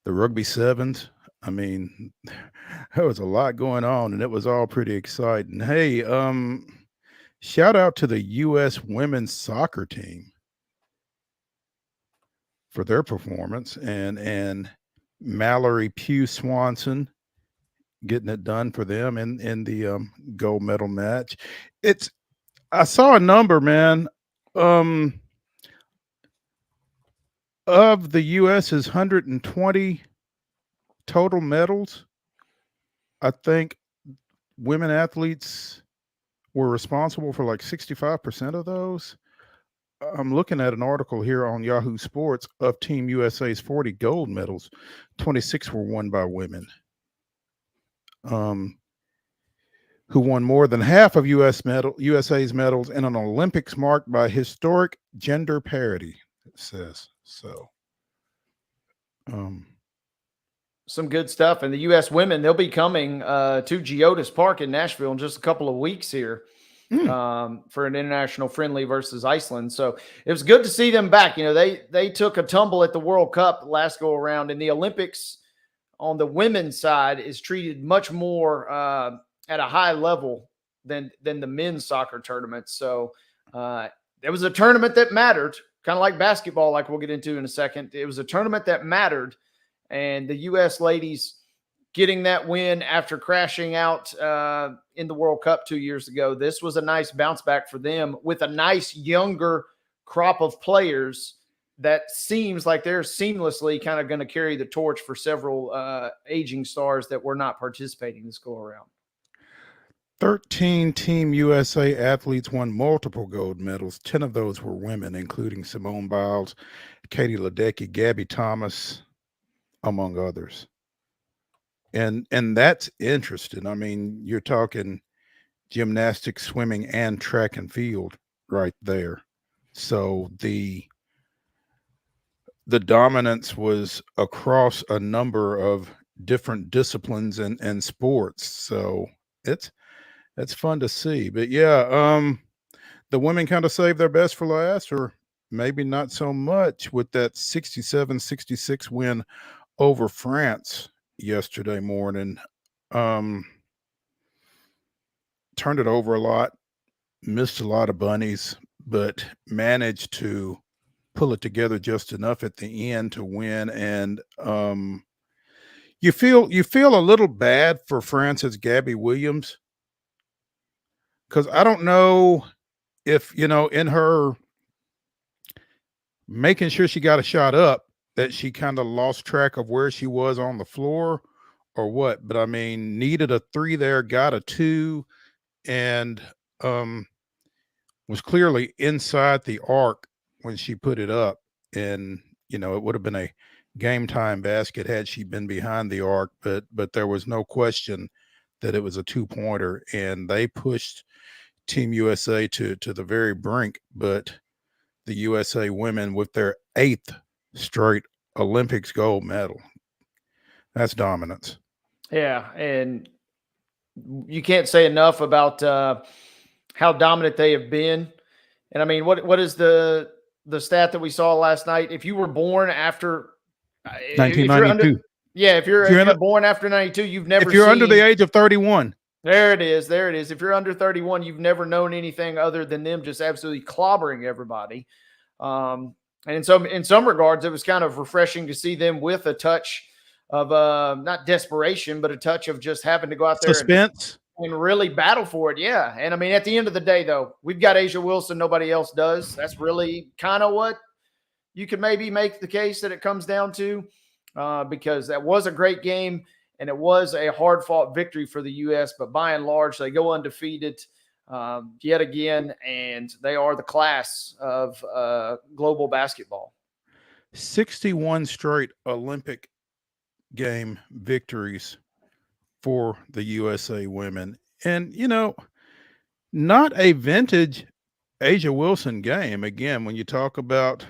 the rugby sevens. I mean, there was a lot going on, and it was all pretty exciting. Hey, shout out to the U.S. women's soccer team for their performance, and Mallory Pugh Swanson getting it done for them in the gold medal match. I saw a number, man. Of the U.S.'s 120 total medals, I think women athletes were responsible for like 65% of those. I'm looking at an article here on Yahoo Sports. Of Team USA's 40 gold medals, 26 were won by women, who won more than half of USA's medals in an Olympics marked by historic gender parity, it says. So, some good stuff. And the U.S. women, they'll be coming to Geodis Park in Nashville in just a couple of weeks here. For an international friendly versus Iceland. So it was good to see them back. They took a tumble at the World Cup last go around, and the Olympics on the women's side is treated much more at a high level than the men's soccer tournament. So it was a tournament that mattered, kind of like basketball, like we'll get into in a second. It was a tournament that mattered, and the U.S. ladies getting that win after crashing out in the World Cup 2 years ago. This was a nice bounce back for them with a nice younger crop of players that seems like they're seamlessly kind of going to carry the torch for several aging stars that were not participating this go around. 13 Team USA athletes won multiple gold medals. 10 of those were women, including Simone Biles, Katie Ledecky, Gabby Thomas, among others. And that's interesting. I mean, you're talking gymnastics, swimming, and track and field right there. So the dominance was across a number of different disciplines and sports. So it's fun to see. But yeah, the women kind of saved their best for last, or maybe not so much, with that 67-66 win over France yesterday morning. Turned it over a lot, missed a lot of bunnies, but managed to pull it together just enough at the end to win. And you feel a little bad for France's Gabby Williams, because I don't know if, in her making sure she got a shot up, that she kind of lost track of where she was on the floor or what. But I mean, needed a 3 there, got a 2, and was clearly inside the arc when she put it up. And, it would have been a game time basket had she been behind the arc, but there was no question that it was a 2-pointer, and they pushed Team USA to the very brink. But the USA women with their 8th straight Olympics gold medal. That's dominance. Yeah, and you can't say enough about how dominant they have been. And I mean, what is the stat that we saw last night? If you were born after 1992. If you're born after 92, you've never. If you're under the age of 31. There it is. If you're under 31, you've never known anything other than them just absolutely clobbering everybody. And in some regards, it was kind of refreshing to see them with a touch of not desperation, but a touch of just having to go out there suspense and really battle for it. Yeah. And I mean, at the end of the day, though, we've got Asia Wilson. Nobody else does. That's really kind of what you could maybe make the case that it comes down to, because that was a great game and it was a hard fought victory for the U.S. But by and large, they go undefeated yet again, and they are the class of global basketball. 61 straight Olympic game victories for the USA women. And, not a vintage Asia Wilson game. Again, when you talk about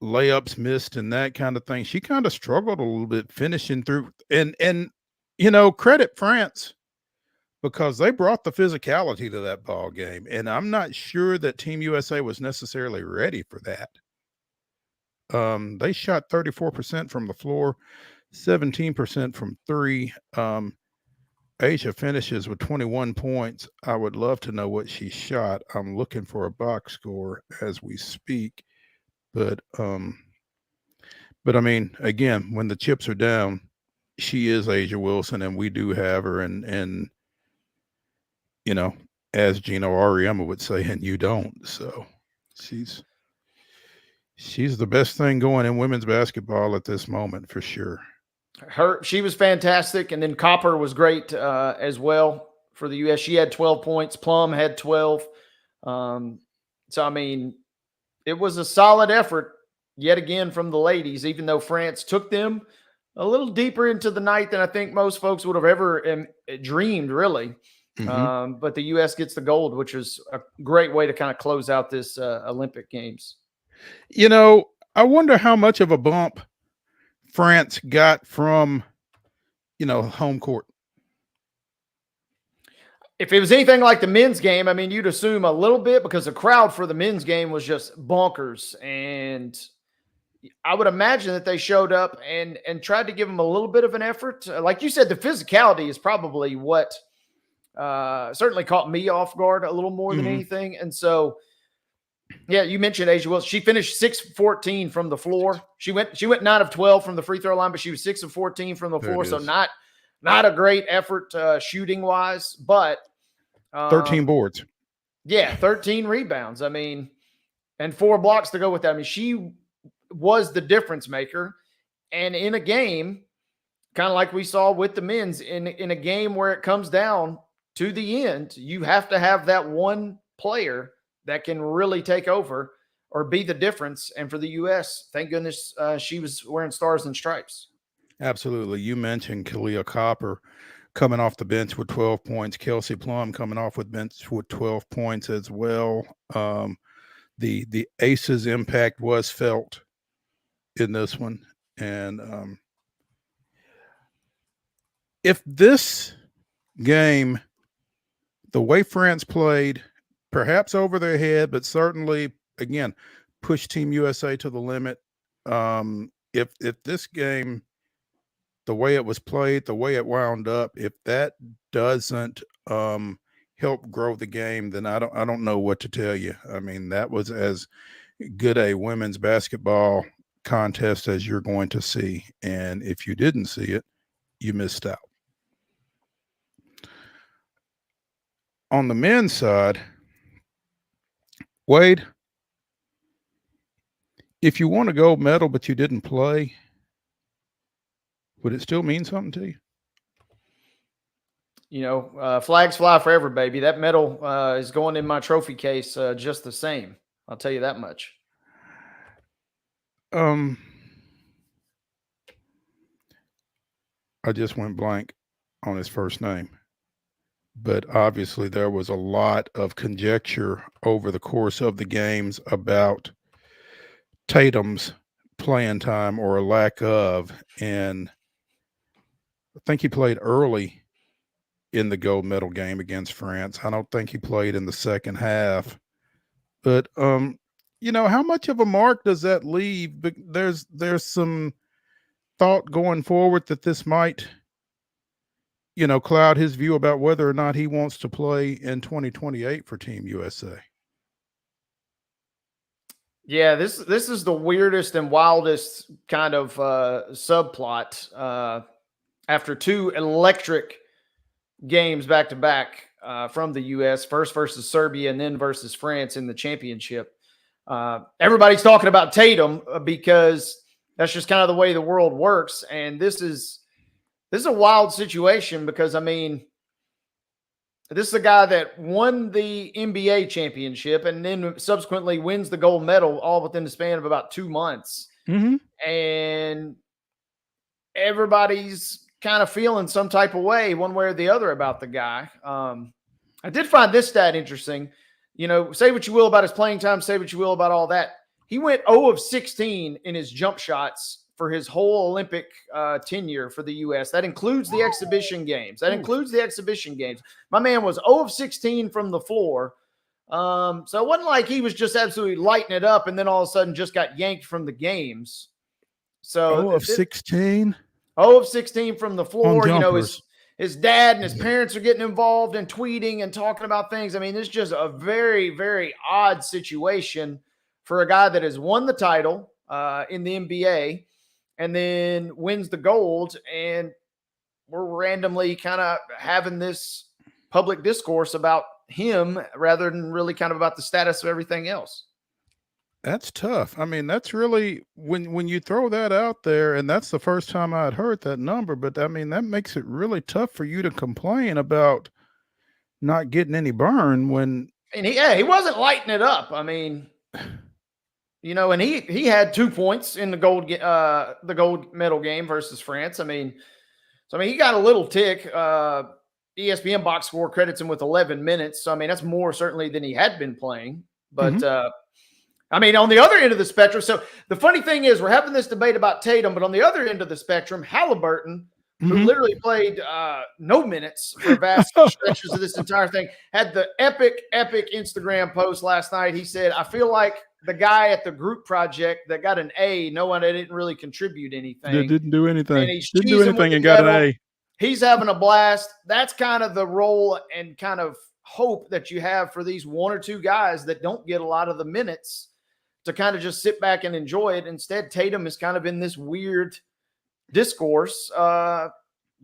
layups missed and that kind of thing, she kind of struggled a little bit finishing through. And credit France, because they brought the physicality to that ball game. And I'm not sure that Team USA was necessarily ready for that. They shot 34% from the floor, 17% from 3. Asia finishes with 21 points. I would love to know what she shot. I'm looking for a box score as we speak. But I mean, again, when the chips are down, she is Asia Wilson, and we do have her. And as Gino Auriemma would say, and you don't. So she's the best thing going in women's basketball at this moment, for sure. She was fantastic. And then Copper was great as well for the U.S. She had 12 points. Plum had 12. So, I mean, it was a solid effort yet again from the ladies, even though France took them a little deeper into the night than I think most folks would have ever dreamed, really. Mm-hmm. But the U.S. gets the gold, which is a great way to kind of close out this Olympic Games. I wonder how much of a bump France got from, home court. If it was anything like the men's game, I mean, you'd assume a little bit, because the crowd for the men's game was just bonkers. And I would imagine that they showed up and tried to give them a little bit of an effort. Like you said, the physicality is probably what certainly caught me off guard a little more than anything. And so, yeah, you mentioned Asia Wilson. She finished 6-14 from the floor. She went 9 of 12 from the free throw line, but she was 6 of 14 from the floor. So not a great effort shooting wise, but 13 boards. Yeah, 13 rebounds. I mean, and 4 blocks to go with that. I mean, was the difference maker. And in a game, kind of like we saw with the men's, in a game where it comes down to the end, you have to have that one player that can really take over or be the difference. And for the U.S., thank goodness she was wearing stars and stripes. Absolutely. You mentioned Kalia Copper coming off the bench with 12 points. Kelsey Plum coming off with bench with 12 points as well. The Aces impact was felt in this one. And if this game, the way France played, perhaps over their head, but certainly, again, pushed Team USA to the limit. If this game, the way it was played, the way it wound up, if that doesn't help grow the game, then I don't know what to tell you. I mean, that was as good a women's basketball contest as you're going to see. And if you didn't see it, you missed out. On the men's side, Wade, if you won a gold medal but you didn't play, would it still mean something to you? You know, flags fly forever, baby. That medal is going in my trophy case just the same. I'll tell you that much. I just went blank on his first name. But obviously there was a lot of conjecture over the course of the games about Tatum's playing time or a lack of. And I think he played early in the gold medal game against France. I don't think he played in the second half. But, you know, how much of a mark does that leave? There's some thought going forward that this might, you know, cloud his view about whether or not he wants to play in 2028 for Team USA. Yeah, this is the weirdest and wildest kind of subplot after two electric games back to back from the U.S. First versus Serbia and then versus France in the championship. Everybody's talking about Tatum because that's just kind of the way the world works, and this is a wild situation because, I mean, this is a guy that won the NBA championship and then subsequently wins the gold medal all within the span of about 2 months. Mm-hmm. And everybody's kind of feeling some type of way, one way or the other, about the guy. I did find this stat interesting. You know, say what you will about his playing time, say what you will about all that. He went 0 of 16 in his jump shots for his whole Olympic tenure for the U.S. That includes the exhibition games. My man was 0 of 16 from the floor. So it wasn't like he was just absolutely lighting it up and then all of a sudden just got yanked from the games. So 0 of 16? 0 of 16 from the floor. You know, his dad and his parents are getting involved and tweeting and talking about things. I mean, it's just a very, very odd situation for a guy that has won the title in the NBA and then wins the gold, and we're randomly kind of having this public discourse about him rather than really kind of about the status of everything else. That's tough. I mean, that's really, when you throw that out there, and that's the first time I had heard that number, but I mean, that makes it really tough for you to complain about not getting any burn when. And he wasn't lighting it up. I mean, you know, and he had 2 points in the gold medal game versus France. I mean, he got a little tick. ESPN box score credits him with 11 minutes. So, I mean, that's more certainly than he had been playing. But, I mean, on the other end of the spectrum, so the funny thing is we're having this debate about Tatum, but on the other end of the spectrum, Halliburton, who literally played no minutes for vast stretches of this entire thing, had the epic Instagram post last night. He said, I feel like the guy at the group project that got an A, knowing they didn't really contribute anything. They didn't do anything. And didn't do anything and got an A. He's having a blast. That's kind of the role and kind of hope that you have for these one or two guys that don't get a lot of the minutes to kind of just sit back and enjoy it. Instead, Tatum is kind of in this weird discourse.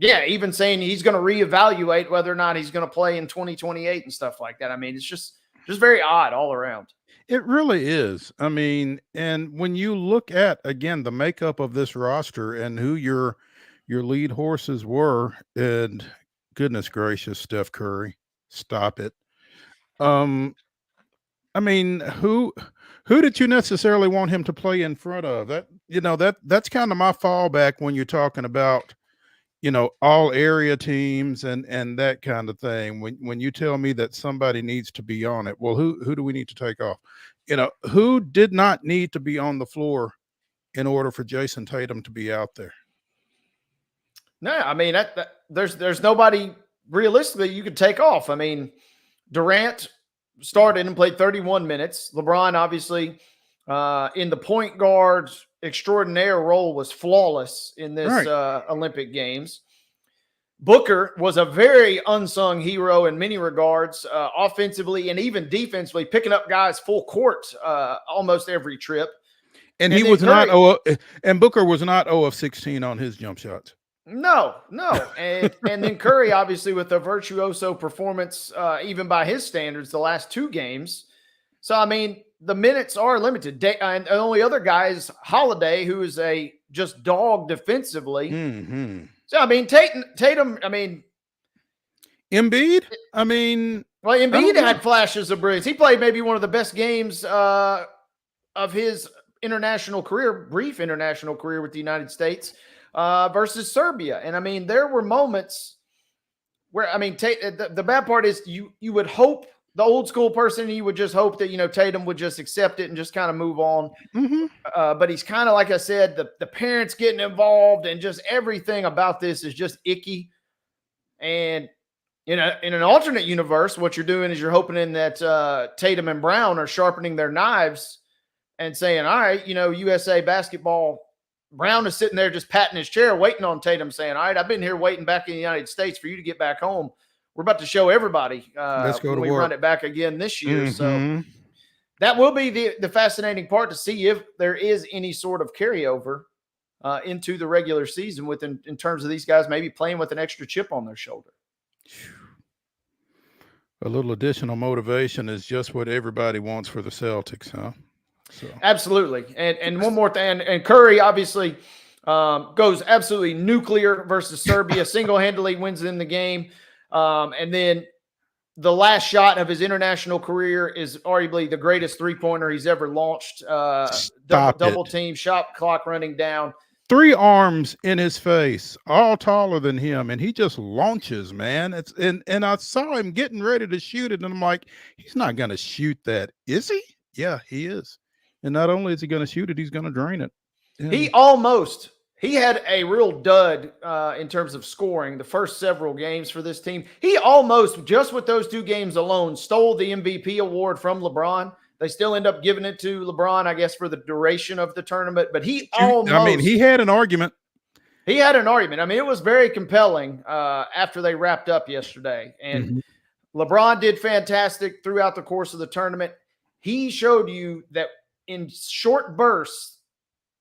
Even saying he's going to reevaluate whether or not he's going to play in 2028 and stuff like that. I mean, it's just very odd all around. It really is. I mean, and when you look at again the makeup of this roster and who your lead horses were, and goodness gracious, Steph Curry, stop it. Um, I mean, who did you necessarily want him to play in front of? That's kind of my fallback when you're talking about all area teams and that kind of thing. When you tell me that somebody needs to be on it, well, who do we need to take off? Who did not need to be on the floor in order for Jason Tatum to be out there? No, I mean there's nobody realistically you could take off. I mean, Durant started and played 31 minutes. LeBron obviously in the point guard extraordinaire role was flawless in this Olympic Games. Booker was a very unsung hero in many regards, offensively and even defensively, picking up guys full court almost every trip. And he was Curry, and Booker was not 0 of 16 on his jump shots. No. And then Curry, obviously, with a virtuoso performance, even by his standards, the last two games. So, I mean, the minutes are limited. And the only other guy is Holiday, who is a just dog defensively. Mm-hmm. So, I mean, Tatum, I mean. Embiid? I mean. Well, Embiid had flashes of brilliance. He played maybe one of the best games of his international career, brief international career with the United States. Versus Serbia. And I mean, there were moments where, I mean, the bad part is you would hope, the old school person, you would just hope that, Tatum would just accept it and just kind of move on. Mm-hmm. But he's kind of, like I said, the parents getting involved and just everything about this is just icky. And, in an alternate universe, what you're doing is you're hoping that Tatum and Brown are sharpening their knives and saying, all right, USA basketball, Brown is sitting there just patting his chair, waiting on Tatum, saying, all right, I've been here waiting back in the United States for you to get back home. We're about to show everybody Let's go when to we work. run it back again this year. Mm-hmm. So that will be the fascinating part, to see if there is any sort of carryover into the regular season in terms of these guys maybe playing with an extra chip on their shoulder. A little additional motivation is just what everybody wants for the Celtics, huh? So. Absolutely. And one more thing, and Curry obviously goes absolutely nuclear versus Serbia, single-handedly wins in the game. And then the last shot of his international career is arguably the greatest three-pointer he's ever launched. Double team, shot clock running down. 3 arms in his face, all taller than him, and he just launches, man. And I saw him getting ready to shoot it, and I'm like, he's not going to shoot that, is he? Yeah, he is. And not only is he going to shoot it, he's going to drain it. Yeah. He had a real dud in terms of scoring the first several games for this team. He almost, just with those 2 games alone, stole the MVP award from LeBron. They still end up giving it to LeBron, I guess, for the duration of the tournament. But he had an argument. He had an argument. I mean, it was very compelling after they wrapped up yesterday. And LeBron did fantastic throughout the course of the tournament. He showed you that in short bursts,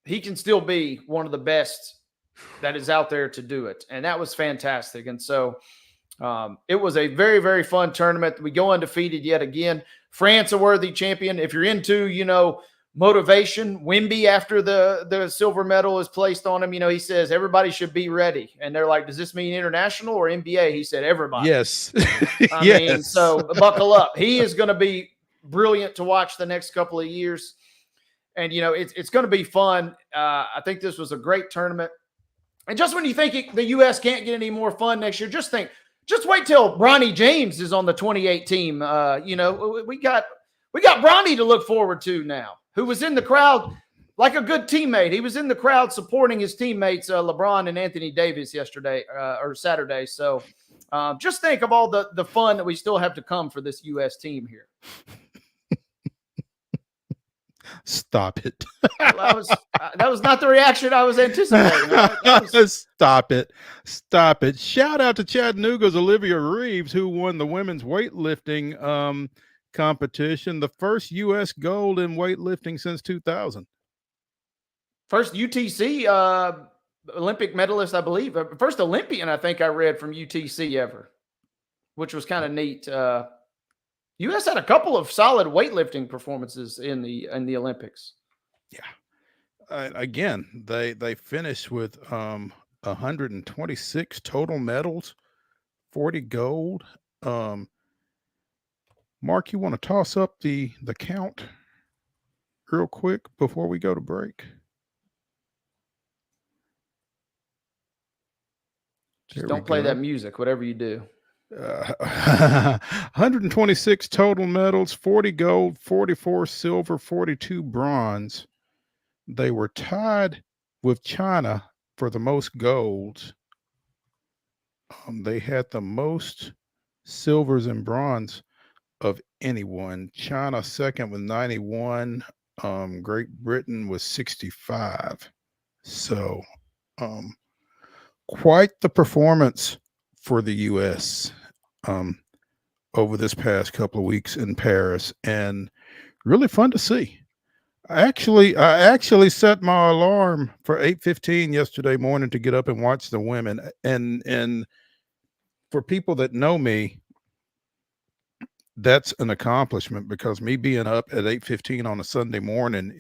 he can still be one of the best that is out there to do it. And that was fantastic. And so it was a very, very fun tournament. We go undefeated yet again. France, a worthy champion. If you're into, motivation, Wemby, after the silver medal is placed on him, he says everybody should be ready. And they're like, does this mean international or NBA? He said everybody. Yes. I mean, so buckle up. He is going to be brilliant to watch the next couple of years. And, it's going to be fun. I think this was a great tournament. And just when you think the U.S. can't get any more fun next year, just wait till Bronny James is on the 28 team. We got Bronny to look forward to now, who was in the crowd like a good teammate. He was in the crowd supporting his teammates, LeBron and Anthony Davis yesterday or Saturday. So just think of all the fun that we still have to come for this U.S. team here. Stop it. Well, that was not the reaction I was anticipating. Stop it. Shout out to Chattanooga's Olivia Reeves, who won the women's weightlifting competition, the first U.S. gold in weightlifting since 2000. First UTC Olympic medalist, I believe. First Olympian, I think I read, from UTC ever, which was kind of neat. U.S. had a couple of solid weightlifting performances in the Olympics. Yeah. Again, they finished with 126 total medals, 40 gold. Mark, you want to toss up the count real quick before we go to break? Just don't play that music, whatever you do. 126 total medals, 40 gold, 44 silver, 42 bronze. They were tied with China for the most golds. They had the most silvers and bronze of anyone. China second with 91. Great Britain was 65. So quite the performance for the U.S. Over this past couple of weeks in Paris, and really fun to see. I actually set my alarm for 8:15 yesterday morning to get up and watch the women. And for people that know me, that's an accomplishment, because me being up at 8:15 on a Sunday morning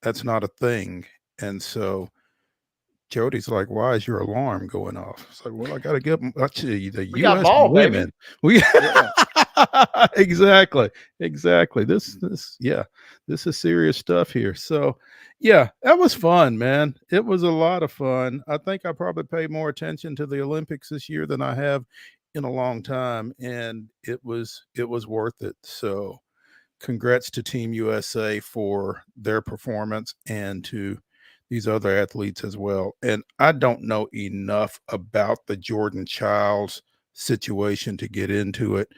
that's not a thing. And so Jody's like, "Why is your alarm going off?" It's like, "Well, I got to get the We got U.S. ball, women." baby. Exactly. This is serious stuff here. So, yeah, that was fun, man. It was a lot of fun. I think I probably paid more attention to the Olympics this year than I have in a long time, and it was worth it. So, congrats to Team USA for their performance, and to these other athletes as well. And I don't know enough about the Jordan Childs situation to get into it,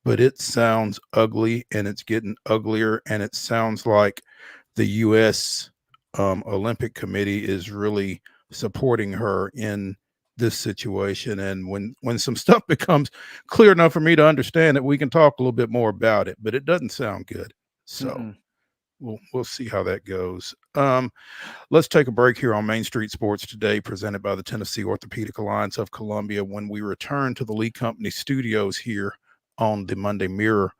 but it sounds ugly, and it's getting uglier. And it sounds like the U.S. Olympic Committee is really supporting her in this situation. And when some stuff becomes clear enough for me to understand it, we can talk a little bit more about it, but it doesn't sound good. So we'll see how that goes. Let's take a break here on Main Street Sports Today, presented by the Tennessee Orthopedic Alliance of Columbia. When we return to the Lee Company studios here on the Monday Mirror,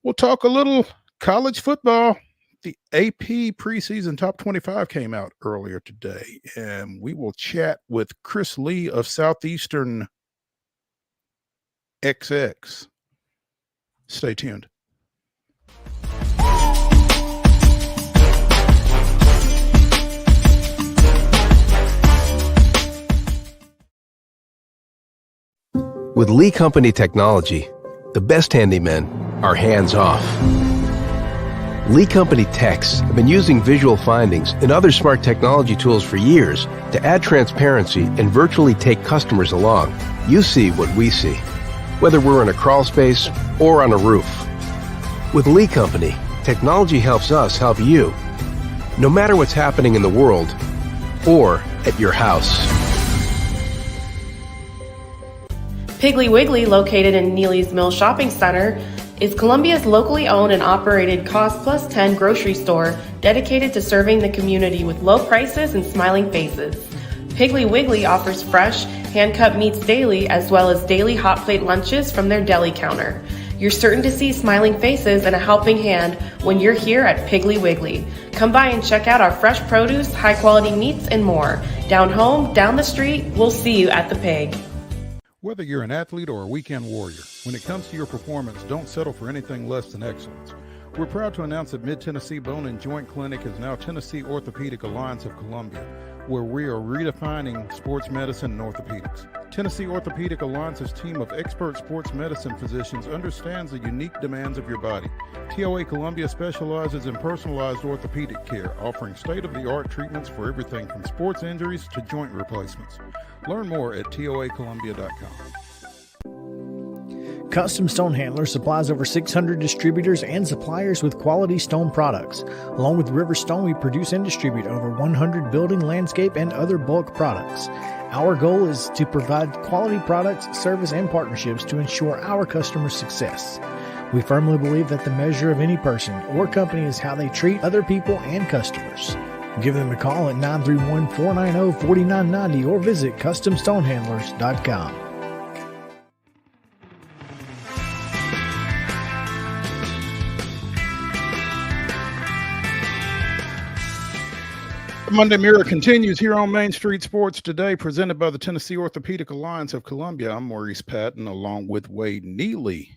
we'll talk a little college football. The AP preseason top 25 came out earlier today, and we will chat with Chris Lee of Southeastern XX. Stay tuned. With Lee Company technology, the best handymen are hands-off. Lee Company techs have been using visual findings and other smart technology tools for years to add transparency and virtually take customers along. You see what we see, whether we're in a crawl space or on a roof. With Lee Company, technology helps us help you, no matter what's happening in the world or at your house. Piggly Wiggly, located in Neely's Mill Shopping Center, is Columbia's locally owned and operated Cost Plus 10 grocery store dedicated to serving the community with low prices and smiling faces. Piggly Wiggly offers fresh, hand-cut meats daily, as well as daily hot plate lunches from their deli counter. You're certain to see smiling faces and a helping hand when you're here at Piggly Wiggly. Come by and check out our fresh produce, high-quality meats, and more. Down home, down the street, we'll see you at the Pig. Whether you're an athlete or a weekend warrior, when it comes to your performance, don't settle for anything less than excellence. We're proud to announce that Mid-Tennessee Bone and Joint Clinic is now Tennessee Orthopedic Alliance of Columbia, where we are redefining sports medicine and orthopedics. Tennessee Orthopedic Alliance's team of expert sports medicine physicians understands the unique demands of your body. TOA Columbia specializes in personalized orthopedic care, offering state-of-the-art treatments for everything from sports injuries to joint replacements. Learn more at toacolumbia.com. Custom Stone Handler supplies over 600 distributors and suppliers with quality stone products. Along with River Stone, we produce and distribute over 100 building, landscape, and other bulk products. Our goal is to provide quality products, service, and partnerships to ensure our customers' success. We firmly believe that the measure of any person or company is how they treat other people and customers. Give them a call at 931-490-4990 or visit CustomStonehandlers.com. Monday Mirror continues here on Main Street Sports Today, presented by the Tennessee Orthopedic Alliance of Columbia. I'm Maurice Patton, along with Wade Neely,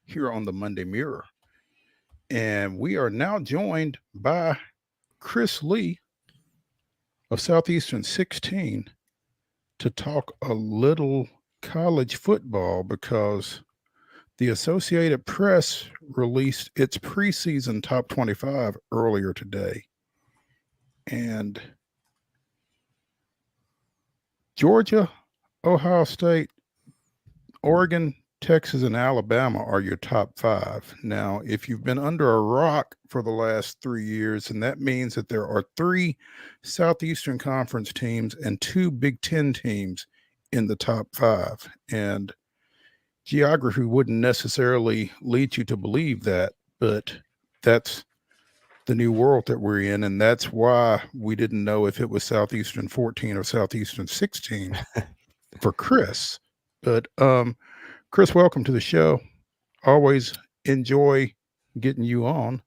here on the Monday Mirror. And we are now joined by Chris Lee of Southeastern 16 to talk a little college football, because the Associated Press released its preseason top 25 earlier today. And Georgia, Ohio State, Oregon, Texas, and Alabama are your top 5. Now, if you've been under a rock for the last 3 years, and that means that there are 3 Southeastern Conference teams and 2 Big Ten teams in the top 5. And geography wouldn't necessarily lead you to believe that, but that's the new world that we're in, and that's why we didn't know if it was Southeastern 14 or Southeastern 16 for Chris. But Chris, welcome to the show. Always enjoy getting you on.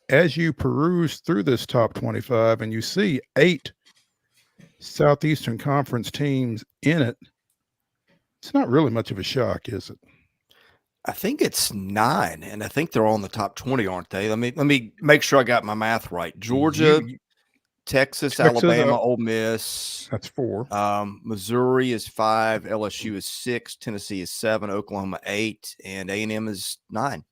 As you peruse through this top 25 and you see 8 Southeastern Conference teams in it, it's not really much of a shock, is it? I think it's 9, and I think they're all in the top 20, aren't they? Let me make sure I got my math right. Georgia, Texas, Alabama, Ole Miss. That's 4. Missouri is 5, LSU is 6, Tennessee is 7, Oklahoma 8, and A&M is 9.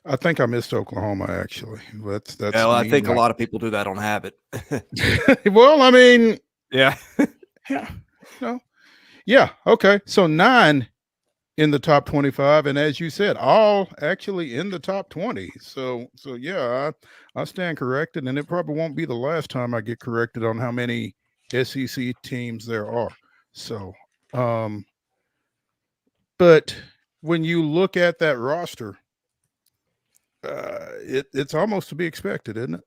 I think I missed Oklahoma, actually. That's well, I think a lot of people do that on habit. Well, I mean, yeah. Yeah. No. Yeah. Okay. So 9 in the top 25, and as you said, all actually in the top 20. So yeah, I stand corrected, and it probably won't be the last time I get corrected on how many SEC teams there are. So, but when you look at that roster, it's almost to be expected, isn't it?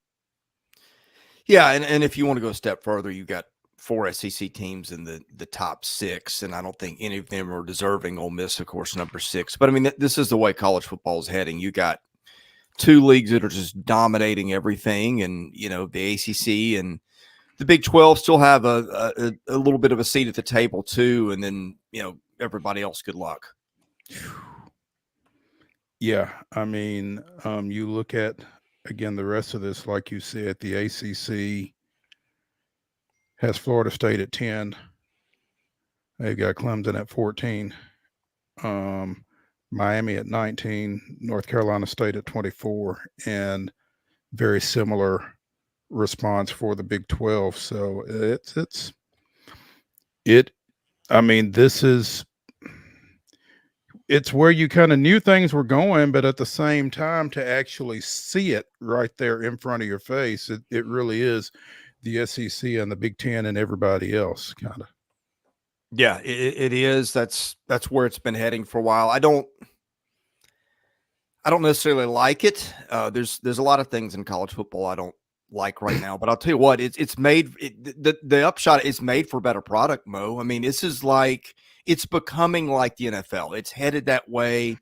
Yeah, and if you want to go a step further, you got 4 SEC teams in the top 6, and I don't think any of them are deserving. Ole Miss, of course, number 6. But I mean, this is the way college football is heading. You got 2 leagues that are just dominating everything, and the ACC and the Big 12 still have a little bit of a seat at the table too. And then everybody else, good luck. Yeah, I mean, you look at again the rest of this, like you said, the ACC has Florida State at 10. They've got Clemson at 14. Miami at 19. North Carolina State at 24. And very similar response for the Big 12. So it's where you kind of knew things were going, but at the same time, to actually see it right there in front of your face, it really is the SEC and the Big Ten and everybody else, kind of. Yeah, it is. That's where it's been heading for a while. I don't necessarily like it. There's a lot of things in college football I don't like right now, but I'll tell you what, it's made the upshot is made for a better product, Mo. I mean, this is like, it's becoming like the NFL. It's headed that way.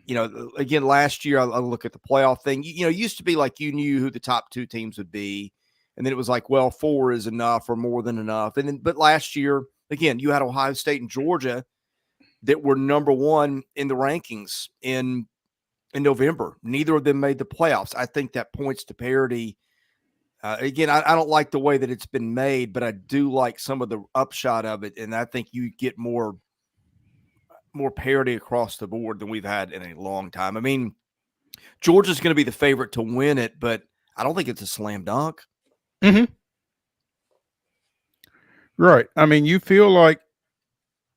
Again, last year I look at the playoff thing. It used to be like you knew who the top 2 teams would be. And then it was like, well, 4 is enough or more than enough. But last year, again, you had Ohio State and Georgia that were number 1 in the rankings in November. Neither of them made the playoffs. I think that points to parity. Again, I don't like the way that it's been made, but I do like some of the upshot of it. And I think you get more parity across the board than we've had in a long time. I mean, Georgia's going to be the favorite to win it, but I don't think it's a slam dunk. Mm-hmm. Right. I mean, you feel like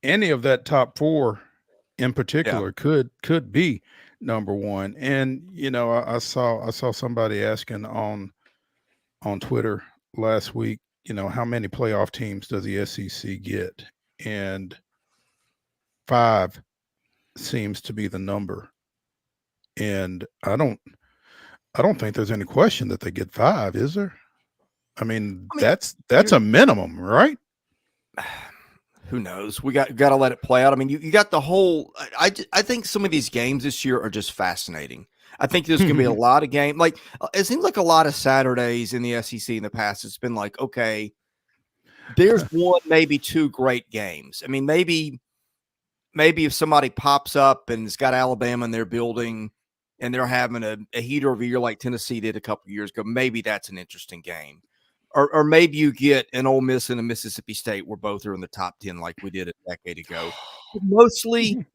any of that top 4 in particular could be number 1. And I saw somebody asking on Twitter last week, how many playoff teams does the SEC get? And 5 seems to be the number. And I don't think there's any question that they get 5, is there? I mean that's a minimum, right? Who knows? We got to let it play out. I mean, you got the whole. I think some of these games this year are just fascinating. I think there's going to be a lot of game. Like it seems like a lot of Saturdays in the SEC in the past. It's been like, okay, there's one, maybe two great games. I mean, maybe if somebody pops up and has got Alabama in their building and they're having a heater of a year like Tennessee did a couple of years ago, maybe that's an interesting game. Or maybe you get an Ole Miss and a Mississippi State where both are in the top 10 like we did a decade ago. Mostly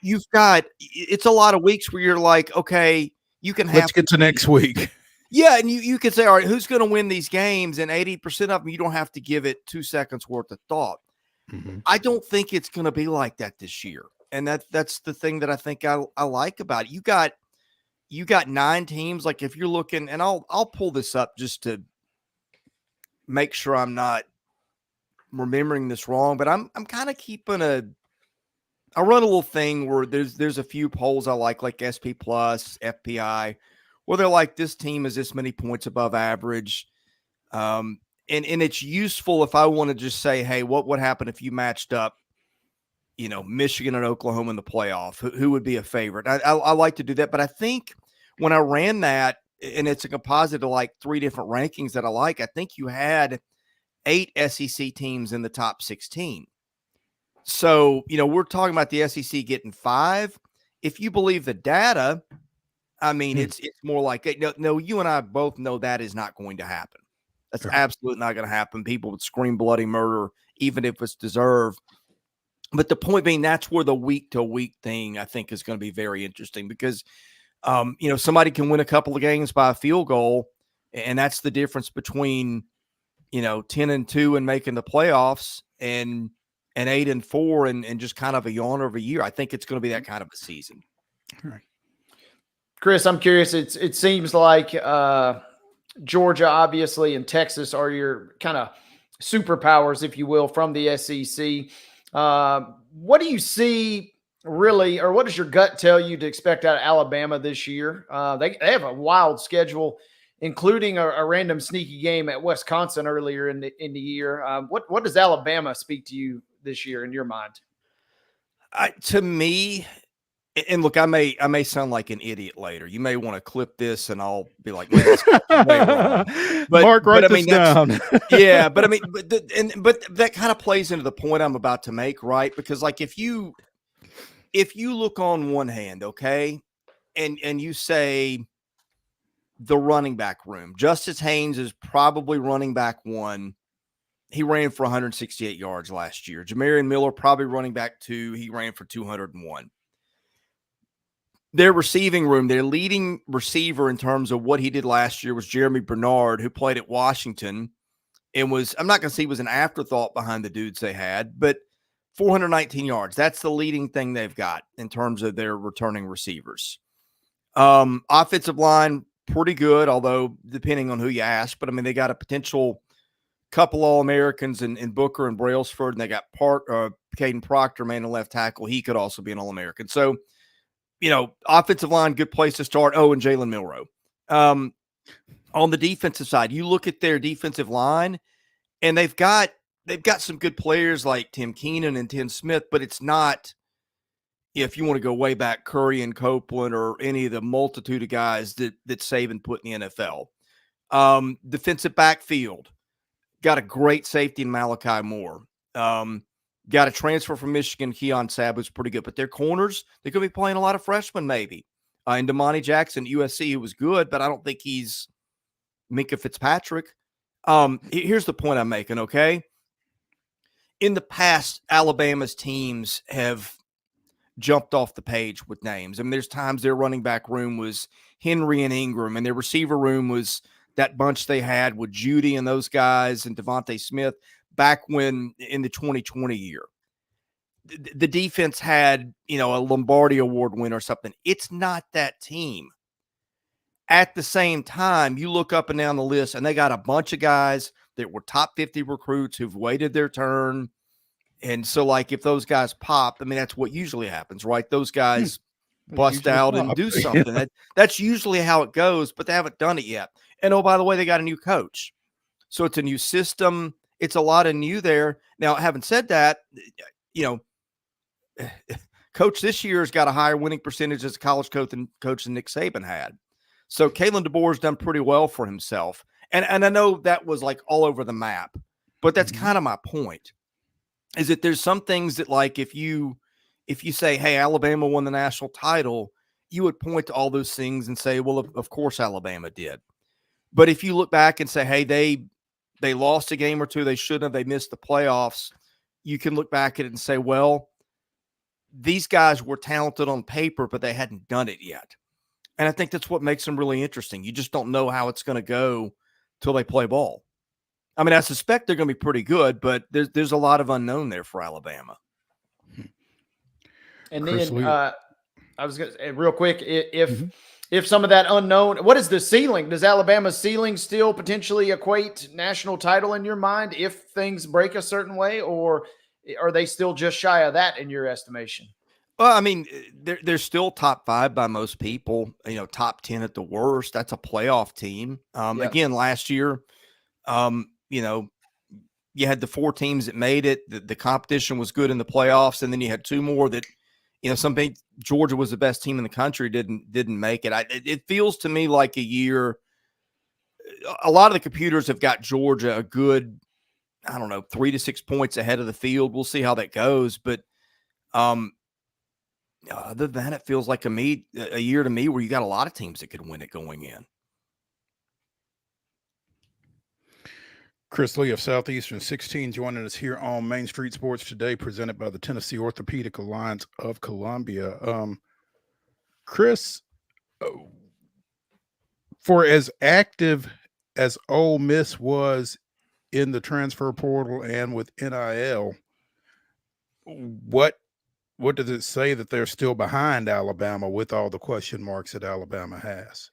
it's a lot of weeks where you're like, okay, you can have Let's get to next week. Yeah, and you could say, all right, who's going to win these games? And 80% of them, you don't have to give it 2 seconds worth of thought. I don't think it's going to be like that this year. And that's the thing that I think I like about it. You got 9 teams. Like if you're looking, and I'll pull this up just to make sure I'm not remembering this wrong, but I'm kind of keeping I run a little thing where there's a few polls I like SP Plus, FPI, where they're like, this team is this many points above average. And it's useful if I want to just say, hey, what would happen if you matched up, Michigan and Oklahoma in the playoff? Who would be a favorite? I like to do that. But I think when I ran that, and it's a composite of like 3 different rankings that I like, I think you had 8 SEC teams in the top 16. So, we're talking about the SEC getting 5. If you believe the data, I mean, it's more like, no, you and I both know that is not going to happen. That's absolutely not going to happen. People would scream bloody murder, even if it's deserved. But the point being, that's where the week-to-week thing, I think, is going to be very interesting because, somebody can win a couple of games by a field goal, and that's the difference between, 10-2 and making the playoffs and 8-4 and just kind of a yawn of a year. I think it's going to be that kind of a season. All right. Chris, I'm curious. It seems like Georgia, obviously, and Texas are your kind of superpowers, if you will, from the SEC. What do you see really, or what does your gut tell you to expect out of Alabama this year? They have a wild schedule, including a random sneaky game at Wisconsin earlier in the year. What does Alabama speak to you this year in your mind? To me, and look, I may sound like an idiot later. You may want to clip this, and I'll be like, man, that's way wrong. Mark, write this down. Yeah, but I mean, but that kind of plays into the point I'm about to make, right? Because like if you look on one hand, okay, and you say the running back room, Justice Haynes is probably running back 1. He ran for 168 yards last year. Jamarian Miller probably running back 2. He ran for 201. Their receiving room, their leading receiver in terms of what he did last year was Jeremy Bernard, who played at Washington and I'm not going to say was an afterthought behind the dudes they had, but 419 yards. That's the leading thing they've got in terms of their returning receivers. Offensive line, pretty good, although depending on who you ask. But, I mean, they got a potential couple All-Americans in Booker and Brailsford, and they got Caden Proctor, man, the left tackle. He could also be an All-American. So, offensive line, good place to start. Oh, and Jalen Milroe. On the defensive side, you look at their defensive line, and they've got some good players like Tim Keenan and Tim Smith, but it's not, if you want to go way back, Curry and Copeland or any of the multitude of guys that Saban put in the NFL. Defensive backfield, got a great safety in Malachi Moore. Got a transfer from Michigan, Keon Sabb, who's pretty good. But their corners, they're going to be playing a lot of freshmen maybe. And Damani Jackson, USC, who was good, but I don't think he's Minka Fitzpatrick. Here's the point I'm making, okay? In the past, Alabama's teams have jumped off the page with names. I mean, there's times their running back room was Henry and Ingram, and their receiver room was that bunch they had with Judy and those guys and Devontae Smith back when in the 2020 year. The defense had, a Lombardi Award winner or something. It's not that team. At the same time, you look up and down the list, and they got a bunch of guys that were top 50 recruits who've waited their turn. And so, like, if those guys pop, I mean, that's what usually happens, right? Those guys bust out and do something. Yeah. That's usually how it goes, but they haven't done it yet. And, oh, by the way, they got a new coach. So it's a new system. It's a lot of new there. Now, having said that, coach this year has got a higher winning percentage as a college coach than Nick Saban had. So Kalen DeBoer's done pretty well for himself. And I know that was like all over the map, but that's kind of my point, is that there's some things that, like, if you say, hey, Alabama won the national title, you would point to all those things and say, well, of course Alabama did. But if you look back and say, hey, they lost a game or two, they shouldn't have, they missed the playoffs, you can look back at it and say, well, these guys were talented on paper, but they hadn't done it yet. And I think that's what makes them really interesting. You just don't know how it's going to go till they play ball. I mean, I suspect they're going to be pretty good, but there's a lot of unknown there for Alabama. And then I was going to say real quick, if some of that unknown, what is the ceiling? Does Alabama's ceiling still potentially equate national title in your mind if things break a certain way, or are they still just shy of that in your estimation? Well, I mean, they're still top 5 by most people, top 10 at the worst. That's a playoff team. Again, last year, you had the 4 teams that made it. The competition was good in the playoffs, and then you had 2 more that, Georgia was the best team in the country, didn't make it. It feels to me like a year. A lot of the computers have got Georgia a good, 3 to 6 points ahead of the field. We'll see how that goes, but other than that, it feels like a year to me where you got a lot of teams that could win it going in. Chris Lee of Southeastern 16 joining us here on Main Street Sports Today, presented by the Tennessee Orthopedic Alliance of Columbia. Chris, for as active as Ole Miss was in the transfer portal and with NIL, what does it say that they're still behind Alabama with all the question marks that Alabama has?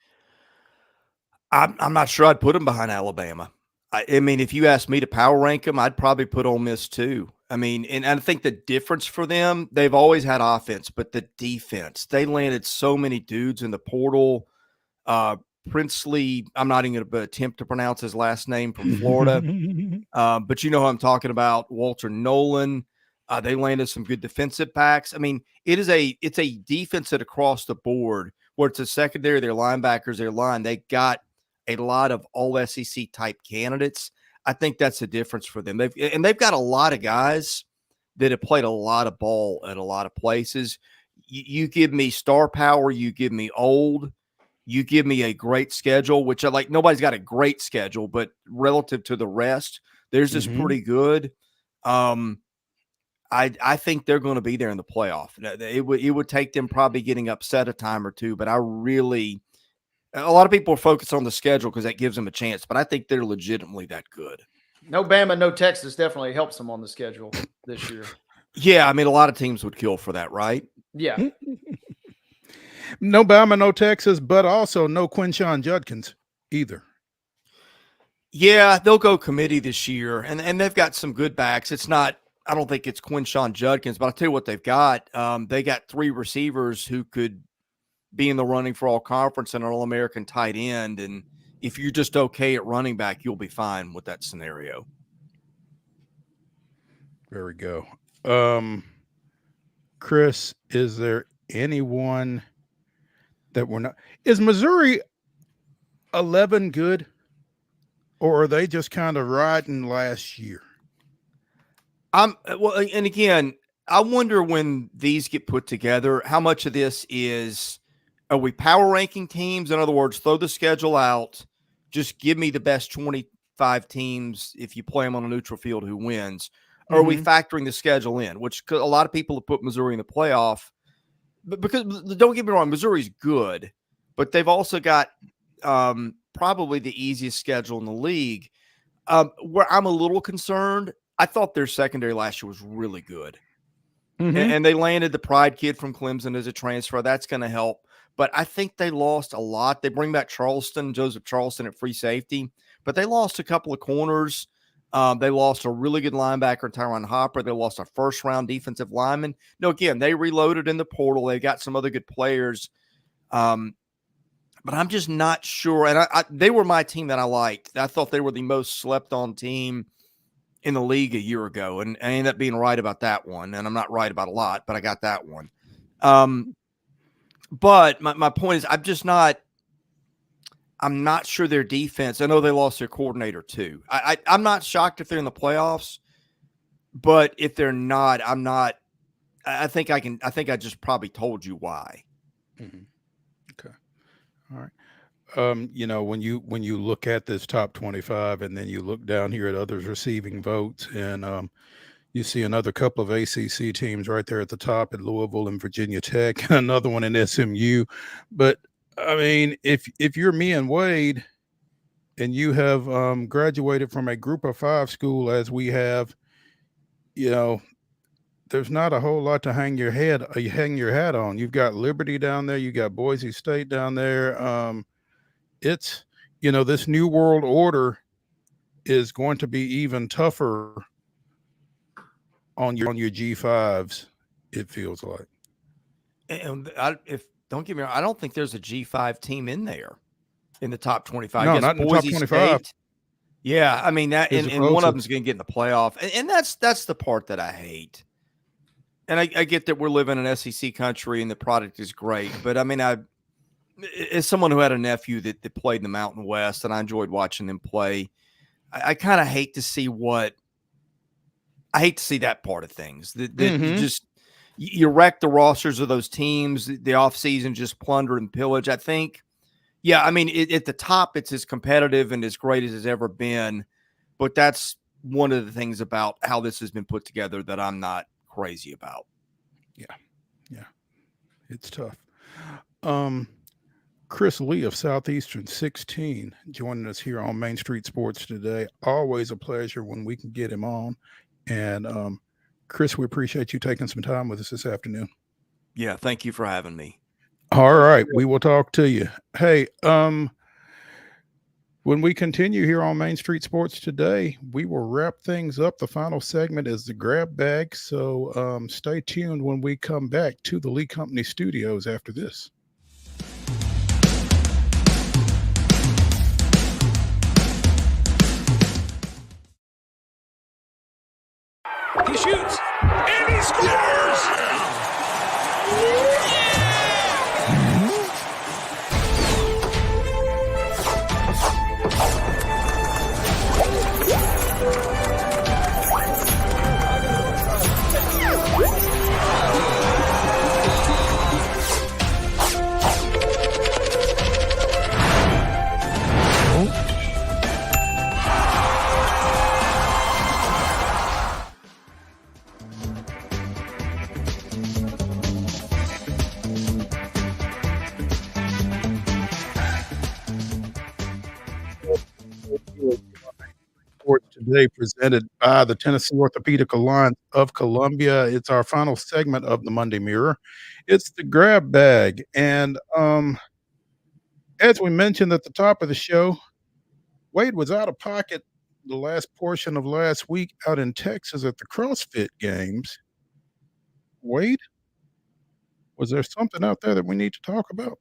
I'm not sure I'd put them behind Alabama. I mean, if you asked me to power rank them, I'd probably put Ole Miss too. I mean, and I think the difference for them, they've always had offense, but the defense, they landed so many dudes in the portal. Princely, I'm not even going to attempt to pronounce his last name, from Florida, but you know who I'm talking about, Walter Nolan. They landed some good defensive backs. I mean, it's a defense that across the board, where it's a secondary, their linebackers, their line, they got a lot of all SEC type candidates. I think that's the difference for them. They've got a lot of guys that have played a lot of ball at a lot of places. You give me star power, you give me old, you give me a great schedule, which I like. Nobody's got a great schedule, but relative to the rest, theirs is pretty good. I think they're going to be there in the playoff. It would take them probably getting upset a time or two, but a lot of people are focused on the schedule because that gives them a chance, but I think they're legitimately that good. No Bama, no Texas definitely helps them on the schedule this year. Yeah, I mean, a lot of teams would kill for that, right? Yeah. No Bama, no Texas, but also no Quinshon Judkins either. Yeah, they'll go committee this year, and they've got some good backs. It's not, I don't think it's Quinshon Judkins, but I'll tell you what they've got. They got 3 receivers who could be in the running for all conference and an All-American tight end. And if you're just okay at running back, you'll be fine with that scenario. There we go. Chris, is there anyone that we're not? Is Missouri 11 good, or are they just kind of riding last year? Well, and again, I wonder when these get put together, how much of this is, are we power ranking teams? In other words, throw the schedule out, just give me the best 25 teams if you play them on a neutral field who wins. Or are we factoring the schedule in, which a lot of people have put Missouri in the playoff. But because, don't get me wrong, Missouri's good, but they've also got probably the easiest schedule in the league. Where I'm a little concerned, I thought their secondary last year was really good. And they landed the Pride kid from Clemson as a transfer. That's going to help. But I think they lost a lot. They bring back Joseph Charleston at free safety, but they lost a couple of corners. They lost a really good linebacker, Tyron Hopper. They lost a first-round defensive lineman. No, again, they reloaded in the portal. They got some other good players. But I'm just not sure. And they were my team that I liked. I thought they were the most slept-on team in the league a year ago. And I ended up being right about that one. And I'm not right about a lot, but I got that one. But my point is, I'm not sure their defense. I know they lost their coordinator too. I'm not shocked if they're in the playoffs, but if they're not, I'm not. I think I just probably told you why. Mhm. Okay. All right. When you look at this top 25 and then you look down here at others receiving votes, and you see another couple of ACC teams right there at the top at Louisville and Virginia Tech, and another one in SMU. But I mean, if you're me and Wade, and you have graduated from a Group of 5 school as we have, there's not a whole lot to hang your hat on. You've got Liberty down there, you got Boise State down there. It's this new world order is going to be even tougher on your G5s, it feels like. And don't get me wrong, I don't think there's a G5 team in there in the top 25. No, Yes, not in the top 25. State, yeah, I mean that, Is and it one of closer? them's going to get in the playoff, and that's the part that I hate. And I get that we're living in SEC country and the product is great, but I mean, as someone who had a nephew that played in the Mountain West, and I enjoyed watching them play, I kind of hate to see that part of things. That you wreck the rosters of those teams. The offseason just plunder and pillage. I think, yeah, I mean, at the top, it's as competitive and as great as it's ever been. But that's one of the things about how this has been put together that I'm not crazy about. Yeah, it's tough. Chris Lee of Southeastern 16 joining us here on Main Street Sports today. Always a pleasure when we can get him on. And Chris, we appreciate you taking some time with us this afternoon. Yeah, thank you for having me. All right, we will talk to you. Hey, when we continue here on Main Street Sports today, we will wrap things up. The final segment is the grab bag. So stay tuned when we come back to the Lee Company studios after this. He shoots, and he scores! Sports today presented by the Tennessee Orthopedic Alliance of Columbia. It's our final segment of the Monday Mirror. It's the grab bag. And as we mentioned at the top of the show, Wade was out of pocket the last portion of last week out in Texas at the CrossFit Games. Wade, was there something out there that we need to talk about?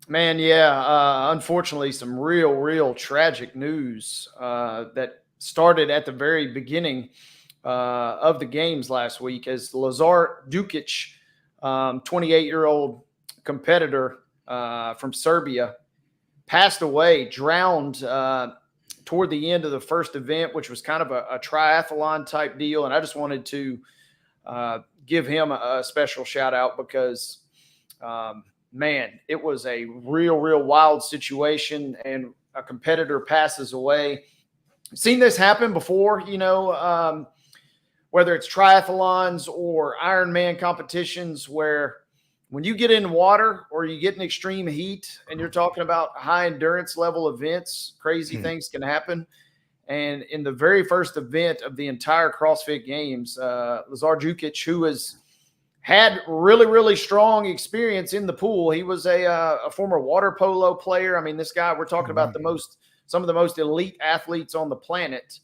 Man, yeah. Unfortunately, some real tragic news that started at the very beginning of the games last week as Lazar Dukic, 28-year-old competitor from Serbia, passed away, drowned toward the end of the first event, which was kind of a triathlon type deal. And I just wanted to give him a special shout out because man, it was a real wild situation, and a competitor passes away. Seen this happen before, whether it's triathlons or Ironman competitions, where when you get in water or you get in extreme heat and you're talking about high endurance level events, crazy things can happen. And in the very first event of the entire CrossFit Games, Lazar Dukic, who had really strong experience in the pool. He was a former water polo player. I mean, this guy, we're talking about some of the most elite athletes on the planet.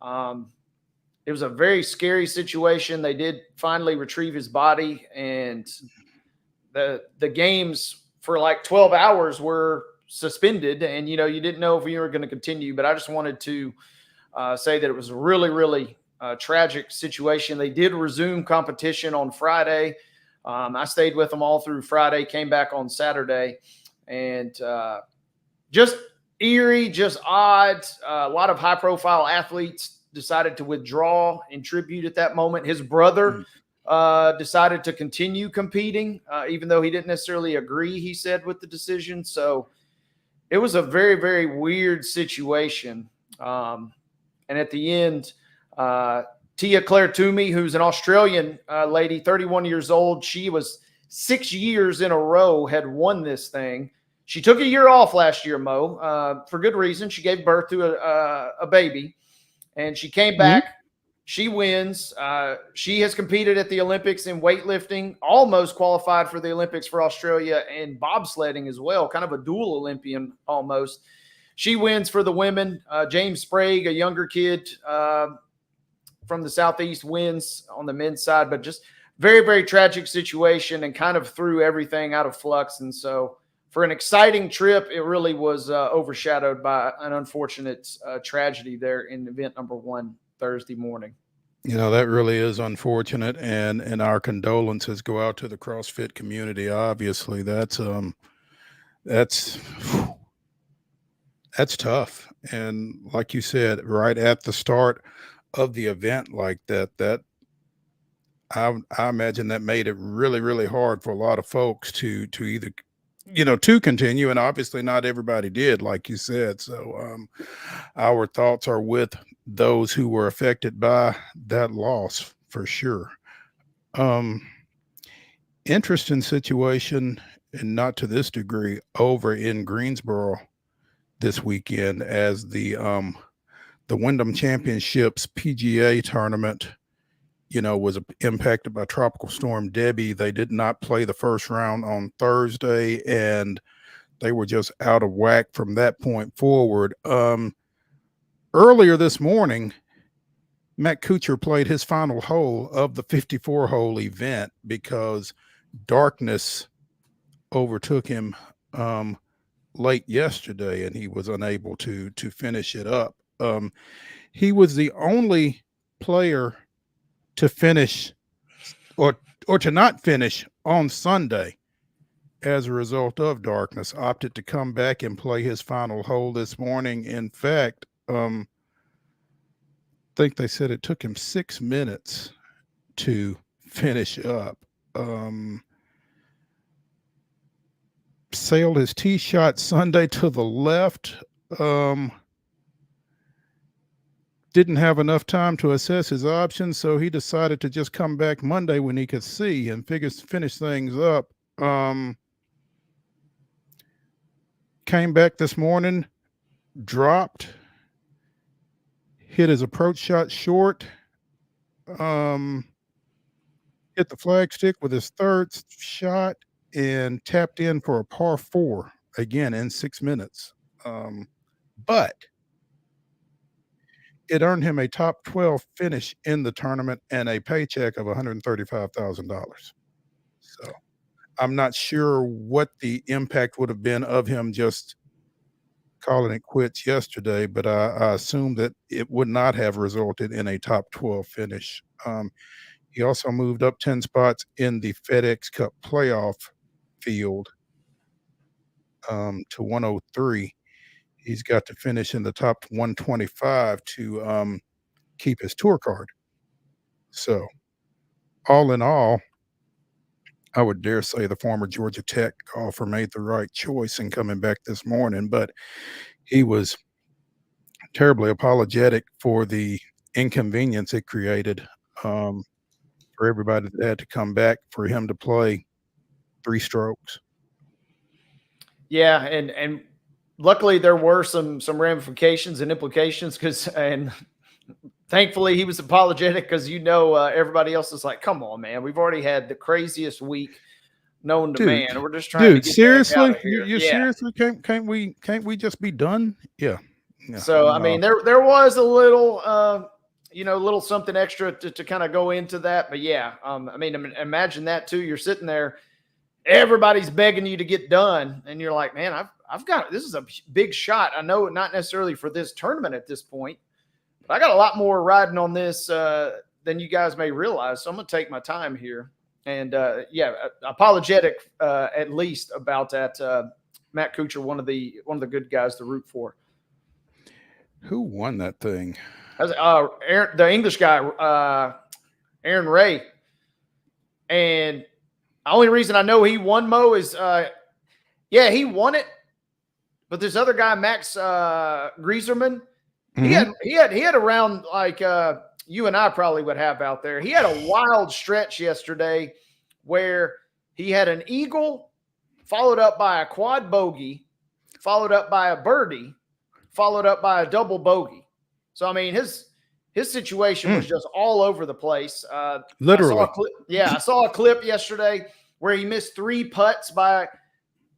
It was a very scary situation. They did finally retrieve his body, and the games for like 12 hours were suspended, and you didn't know if you were going to continue. But I just wanted to say that it was a really tragic situation. They did resume competition on Friday. I stayed with them all through Friday, came back on Saturday, and just eerie, just odd. A lot of high-profile athletes decided to withdraw in tribute at that moment. His brother decided to continue competing, even though he didn't necessarily agree, he said, with the decision. So it was a very, very weird situation. And at the end, Tia Claire Toomey, who's an Australian lady, 31 years old, she was 6 years in a row had won this thing. She took a year off last year, Mo, for good reason. She gave birth to a baby, and she came back. She wins. She has competed at the Olympics in weightlifting, almost qualified for the Olympics for Australia, and bobsledding as well, kind of a dual Olympian almost. She wins for the women. James Sprague, a younger kid from the Southeast, wins on the men's side, but just very, very tragic situation and kind of threw everything out of flux. And so for an exciting trip, it really was overshadowed by an unfortunate tragedy there in event number 1 Thursday morning. You know, that really is unfortunate, and our condolences go out to the CrossFit community. Obviously, that's tough. And like you said, right at the start of the event like that I imagine that made it really, really hard for a lot of folks to either, to continue, and obviously not everybody did, like you said. So our thoughts are with those who were affected by that loss for sure. Interesting situation, and not to this degree, over in Greensboro this weekend, as the Wyndham Championships PGA tournament, was impacted by Tropical Storm Debbie. They did not play the first round on Thursday, and they were just out of whack from that point forward. Earlier this morning, Matt Kuchar played his final hole of the 54-hole event because darkness overtook him late yesterday, and he was unable to finish it up. He was the only player to finish or to not finish on Sunday as a result of darkness. Opted to come back and play his final hole this morning. In fact, I think they said it took him 6 minutes to finish up. Sailed his tee shot Sunday to the left. Didn't have enough time to assess his options, so he decided to just come back Monday when he could see and finish things up. Came back this morning, dropped, hit his approach shot short, hit the flagstick with his third shot, and tapped in for a par 4 again in 6 minutes. But it earned him a top 12 finish in the tournament and a paycheck of $135,000. So I'm not sure what the impact would have been of him just calling it quits yesterday, but I assume that it would not have resulted in a top 12 finish. He also moved up 10 spots in the FedEx Cup playoff field to 103. He's got to finish in the top 125 to keep his tour card. So all in all, I would dare say the former Georgia Tech golfer made the right choice in coming back this morning, but he was terribly apologetic for the inconvenience it created for everybody that had to come back for him to play 3 strokes. Yeah, and luckily there were some ramifications and implications and thankfully he was apologetic because everybody else is like, come on, man, we've already had the craziest week known to man. We're just trying to get seriously, out of here. You seriously can't we just be done? Yeah. So I mean, there was a little little something extra to kind of go into that, but yeah, I mean, imagine that too. You're sitting there, everybody's begging you to get done, and you're like, man, I've got, this is a big shot. I know not necessarily for this tournament at this point, but I got a lot more riding on this than you guys may realize. So I'm going to take my time here. And apologetic at least about that. Matt Kuchar, one of the good guys to root for. Who won that thing? The English guy, Aaron Ray. And the only reason I know he won, Mo, is he won it. But this other guy, Max Grieserman, Mm-hmm. he had a round like you and I probably would have out there. He had a wild stretch yesterday where he had an eagle, followed up by a quad bogey, followed up by a birdie, followed up by a double bogey. So I mean, his situation was just all over the place. Literally. I saw a clip yesterday where he missed 3 putts by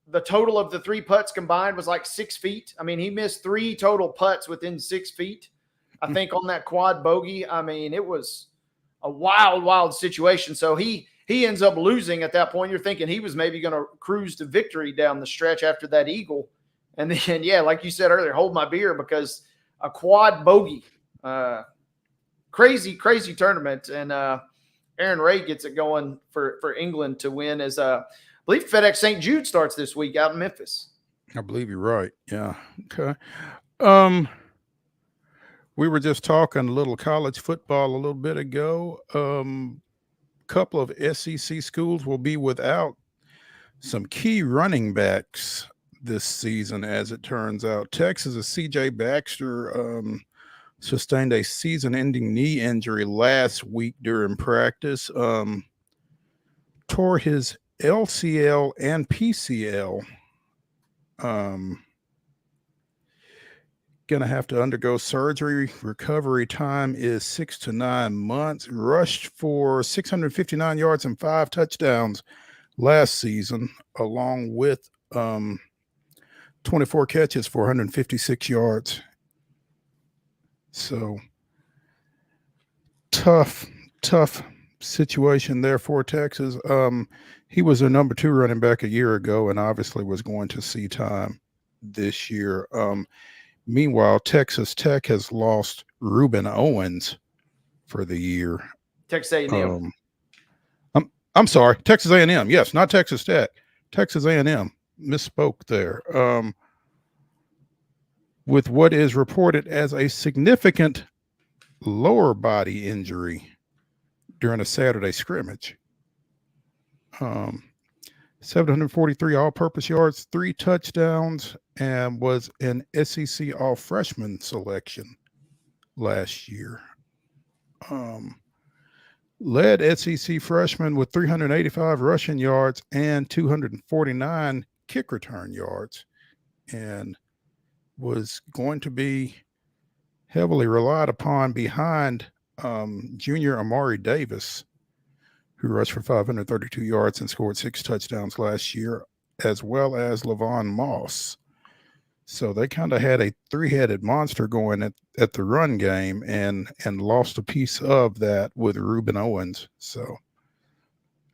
the total of the 3 putts combined was like 6 feet. I mean, he missed 3 total putts within 6 feet, I think, on that quad bogey. I mean, it was a wild, wild situation. So he ends up losing at that point. You're thinking he was maybe going to cruise to victory down the stretch after that eagle. And then, like you said earlier, hold my beer because a quad bogey, crazy, crazy tournament. And Aaron Ray gets it going for England to win as I believe FedEx St. Jude starts this week out in Memphis. I believe you're right. Yeah. Okay. We were just talking a little college football a little bit ago. Couple of SEC schools will be without some key running backs this season, as it turns out. Texas' C.J. Baxter sustained a season-ending knee injury last week during practice. Tore his LCL and PCL. Going to have to undergo surgery. Recovery time is 6 to 9 months. Rushed for 659 yards and 5 touchdowns last season, along with 24 catches for 156 yards. So tough situation there for Texas. He was a number 2 running back a year ago and obviously was going to see time this year. Meanwhile, Texas Tech has lost Reuben Owens for the year. Texas A&M. I'm sorry, Texas A&M. Yes, not Texas Tech. Texas A&M. Misspoke there. With what is reported as a significant lower body injury during a Saturday scrimmage. 743 all-purpose yards, 3 touchdowns, and was an SEC all-freshman selection last year. Led SEC freshman with 385 rushing yards and 249 kick return yards, and was going to be heavily relied upon behind junior Amari Davis, who rushed for 532 yards and scored 6 touchdowns last year, as well as Levon Moss. So they kind of had a 3-headed monster going at the run game and lost a piece of that with Reuben Owens. So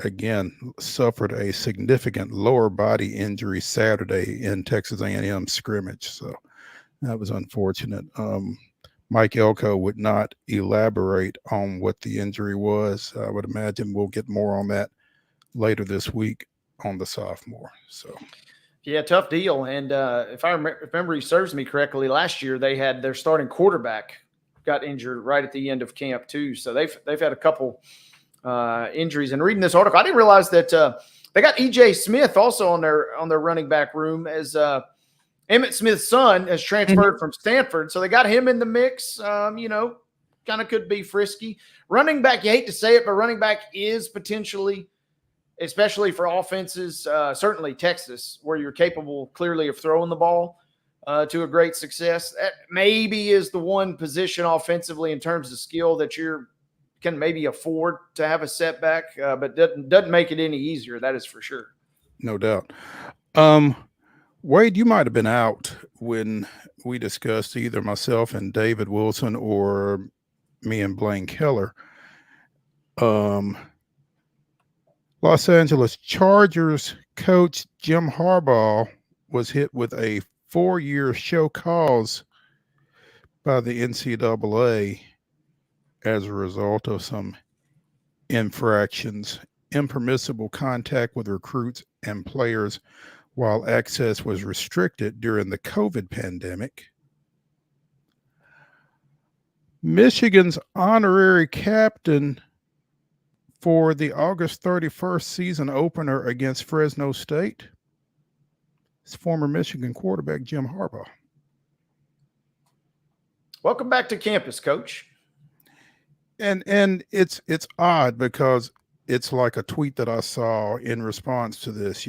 again, suffered a significant lower body injury Saturday in Texas A&M scrimmage. So that was unfortunate. Mike Elko would not elaborate on what the injury was. I would imagine we'll get more on that later this week on the sophomore. So, yeah, tough deal. And if memory serves me correctly, last year they had their starting quarterback got injured right at the end of camp too. So they've had a couple injuries. And reading this article, I didn't realize that they got E.J. Smith also on their running back room as Emmitt Smith's son has transferred from Stanford. So they got him in the mix, kind of could be frisky. Running back, you hate to say it, but running back is potentially, especially for offenses, certainly Texas, where you're capable clearly of throwing the ball to a great success. That maybe is the one position offensively in terms of skill that you can maybe afford to have a setback, but doesn't make it any easier. That is for sure. No doubt. Wade, you might have been out when we discussed, either myself and David Wilson or me and Blaine Keller. Los Angeles Chargers coach Jim Harbaugh was hit with a 4-year show cause by the NCAA as a result of some infractions impermissible contact with recruits and players while access was restricted during the COVID pandemic. Michigan's honorary captain for the August 31st season opener against Fresno State is former Michigan quarterback Jim Harbaugh. Welcome back to campus, Coach. And it's odd because it's like a tweet that I saw in response to this,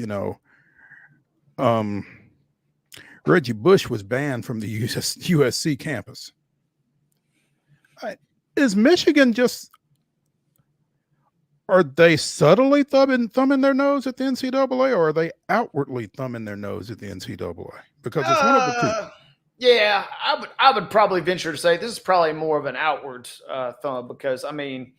Reggie Bush was banned from the USC campus. Is Michigan are they subtly thumbing their nose at the NCAA, or are they outwardly thumbing their nose at the NCAA? Because it's one of the two. Yeah, I would probably venture to say this is probably more of an outward thumb because, I mean,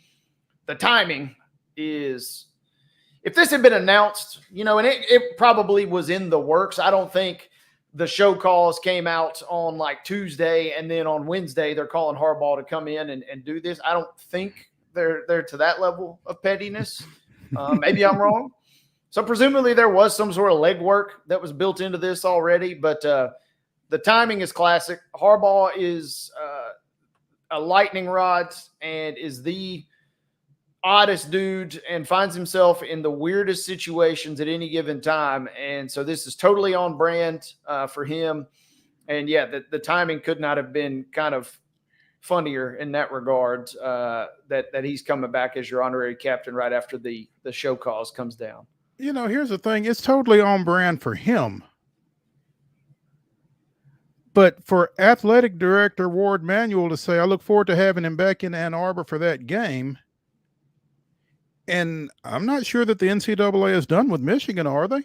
the timing is – if this had been announced, and it probably was in the works, I don't think the show calls came out on like Tuesday and then on Wednesday they're calling Harbaugh to come in and do this. I don't think they're to that level of pettiness. Maybe I'm wrong. So presumably there was some sort of legwork that was built into this already, but the timing is classic. Harbaugh is a lightning rod and is the oddest dude and finds himself in the weirdest situations at any given time. And so this is totally on brand for him. And yeah, the timing could not have been kind of funnier in that regard, that he's coming back as your honorary captain right after the show cause comes down. Here's the thing. It's totally on brand for him. But for athletic director Ward Manuel to say, I look forward to having him back in Ann Arbor for that game. And I'm not sure that the NCAA is done with Michigan, are they?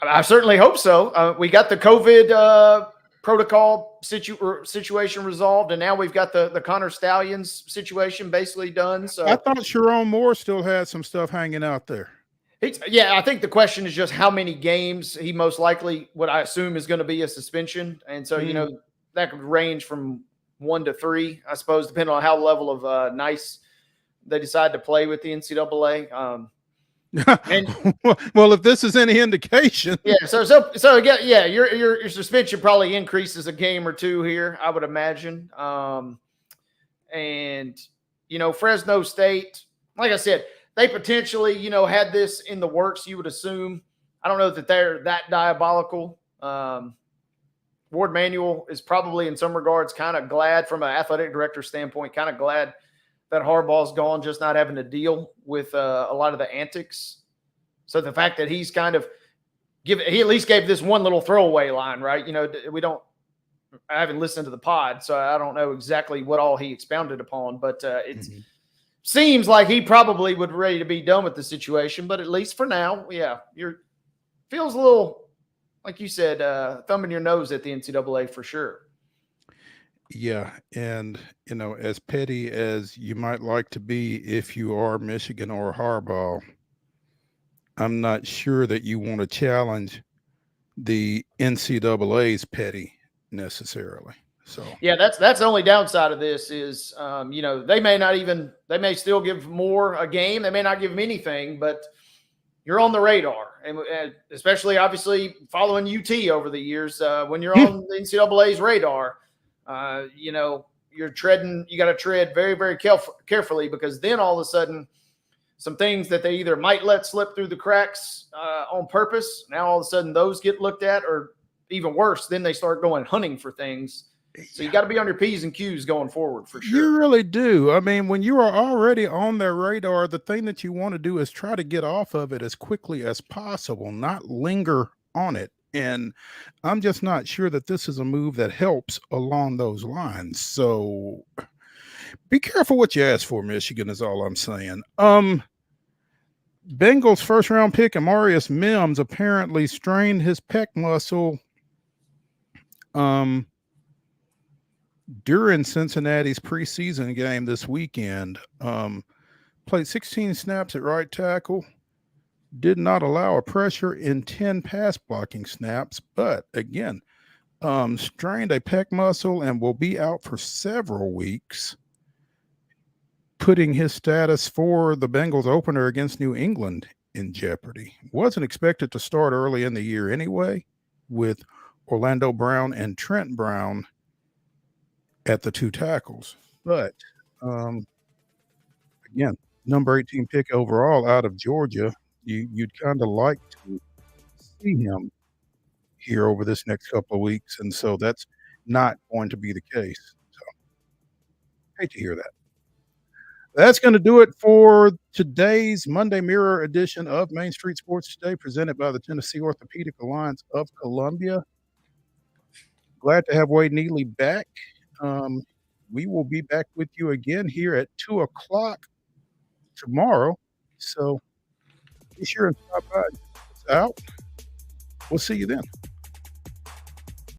I certainly hope so. We got the COVID protocol situation resolved, and now we've got the Connor Stallions situation basically done. So I thought Sharon Moore still had some stuff hanging out there. I think the question is just how many games he most likely, what I assume is going to be a suspension. And so, that could range from 1 to 3, I suppose, depending on how level of nice they decide to play with the NCAA. Well, if this is any indication. Yeah. So again, yeah, your suspension probably increases a game or 2 here, I would imagine. And, Fresno State, like I said, they potentially, had this in the works, you would assume. I don't know that they're that diabolical. Ward Manuel is probably in some regards kind of glad from an athletic director standpoint, kind of glad that Harbaugh's gone, just not having to deal with a lot of the antics. So the fact that he's kind of he at least gave this one little throwaway line, right? I haven't listened to the pod, so I don't know exactly what all he expounded upon, but it's seems like he probably would be ready to be done with the situation, but at least for now, yeah, feels a little, like you said, thumbing your nose at the NCAA for sure. Yeah, and, as petty as you might like to be if you are Michigan or Harbaugh, I'm not sure that you want to challenge the NCAA's petty necessarily. So yeah, that's the only downside of this is, they may still give Moore a game. They may not give him anything, but you're on the radar. And especially obviously following UT over the years, when you're on the NCAA's radar, you got to tread very, very carefully, because then all of a sudden some things that they either might let slip through the cracks on purpose, now all of a sudden those get looked at, or even worse, then they start going hunting for things. So you got to be on your P's and Q's going forward for sure. You really do. I mean, when you are already on their radar, the thing that you want to do is try to get off of it as quickly as possible, not linger on it. And I'm just not sure that this is a move that helps along those lines. So be careful what you ask for, Michigan, is all I'm saying. Bengals first round pick Amarius Mims apparently strained his pec muscle during Cincinnati's preseason game this weekend. Played 16 snaps at right tackle, did not allow a pressure in 10 pass blocking snaps, but again, strained a pec muscle and will be out for several weeks. putting his status for the Bengals opener against New England in jeopardy. Wasn't expected to start early in the year anyway, with Orlando Brown and Trent Brown at the two tackles. But again, number 18 pick overall out of Georgia, you'd kind of like to see him here over this next couple of weeks, and so that's not going to be the case. So hate to hear that. That's going to do it for today's Monday Mirror edition of Main Street Sports Today, presented by the Tennessee Orthopedic Alliance of Columbia. Glad to have Wade Neely back. We will be back with you again here at 2 o'clock tomorrow. So be sure and stop by. It's out. We'll see you then.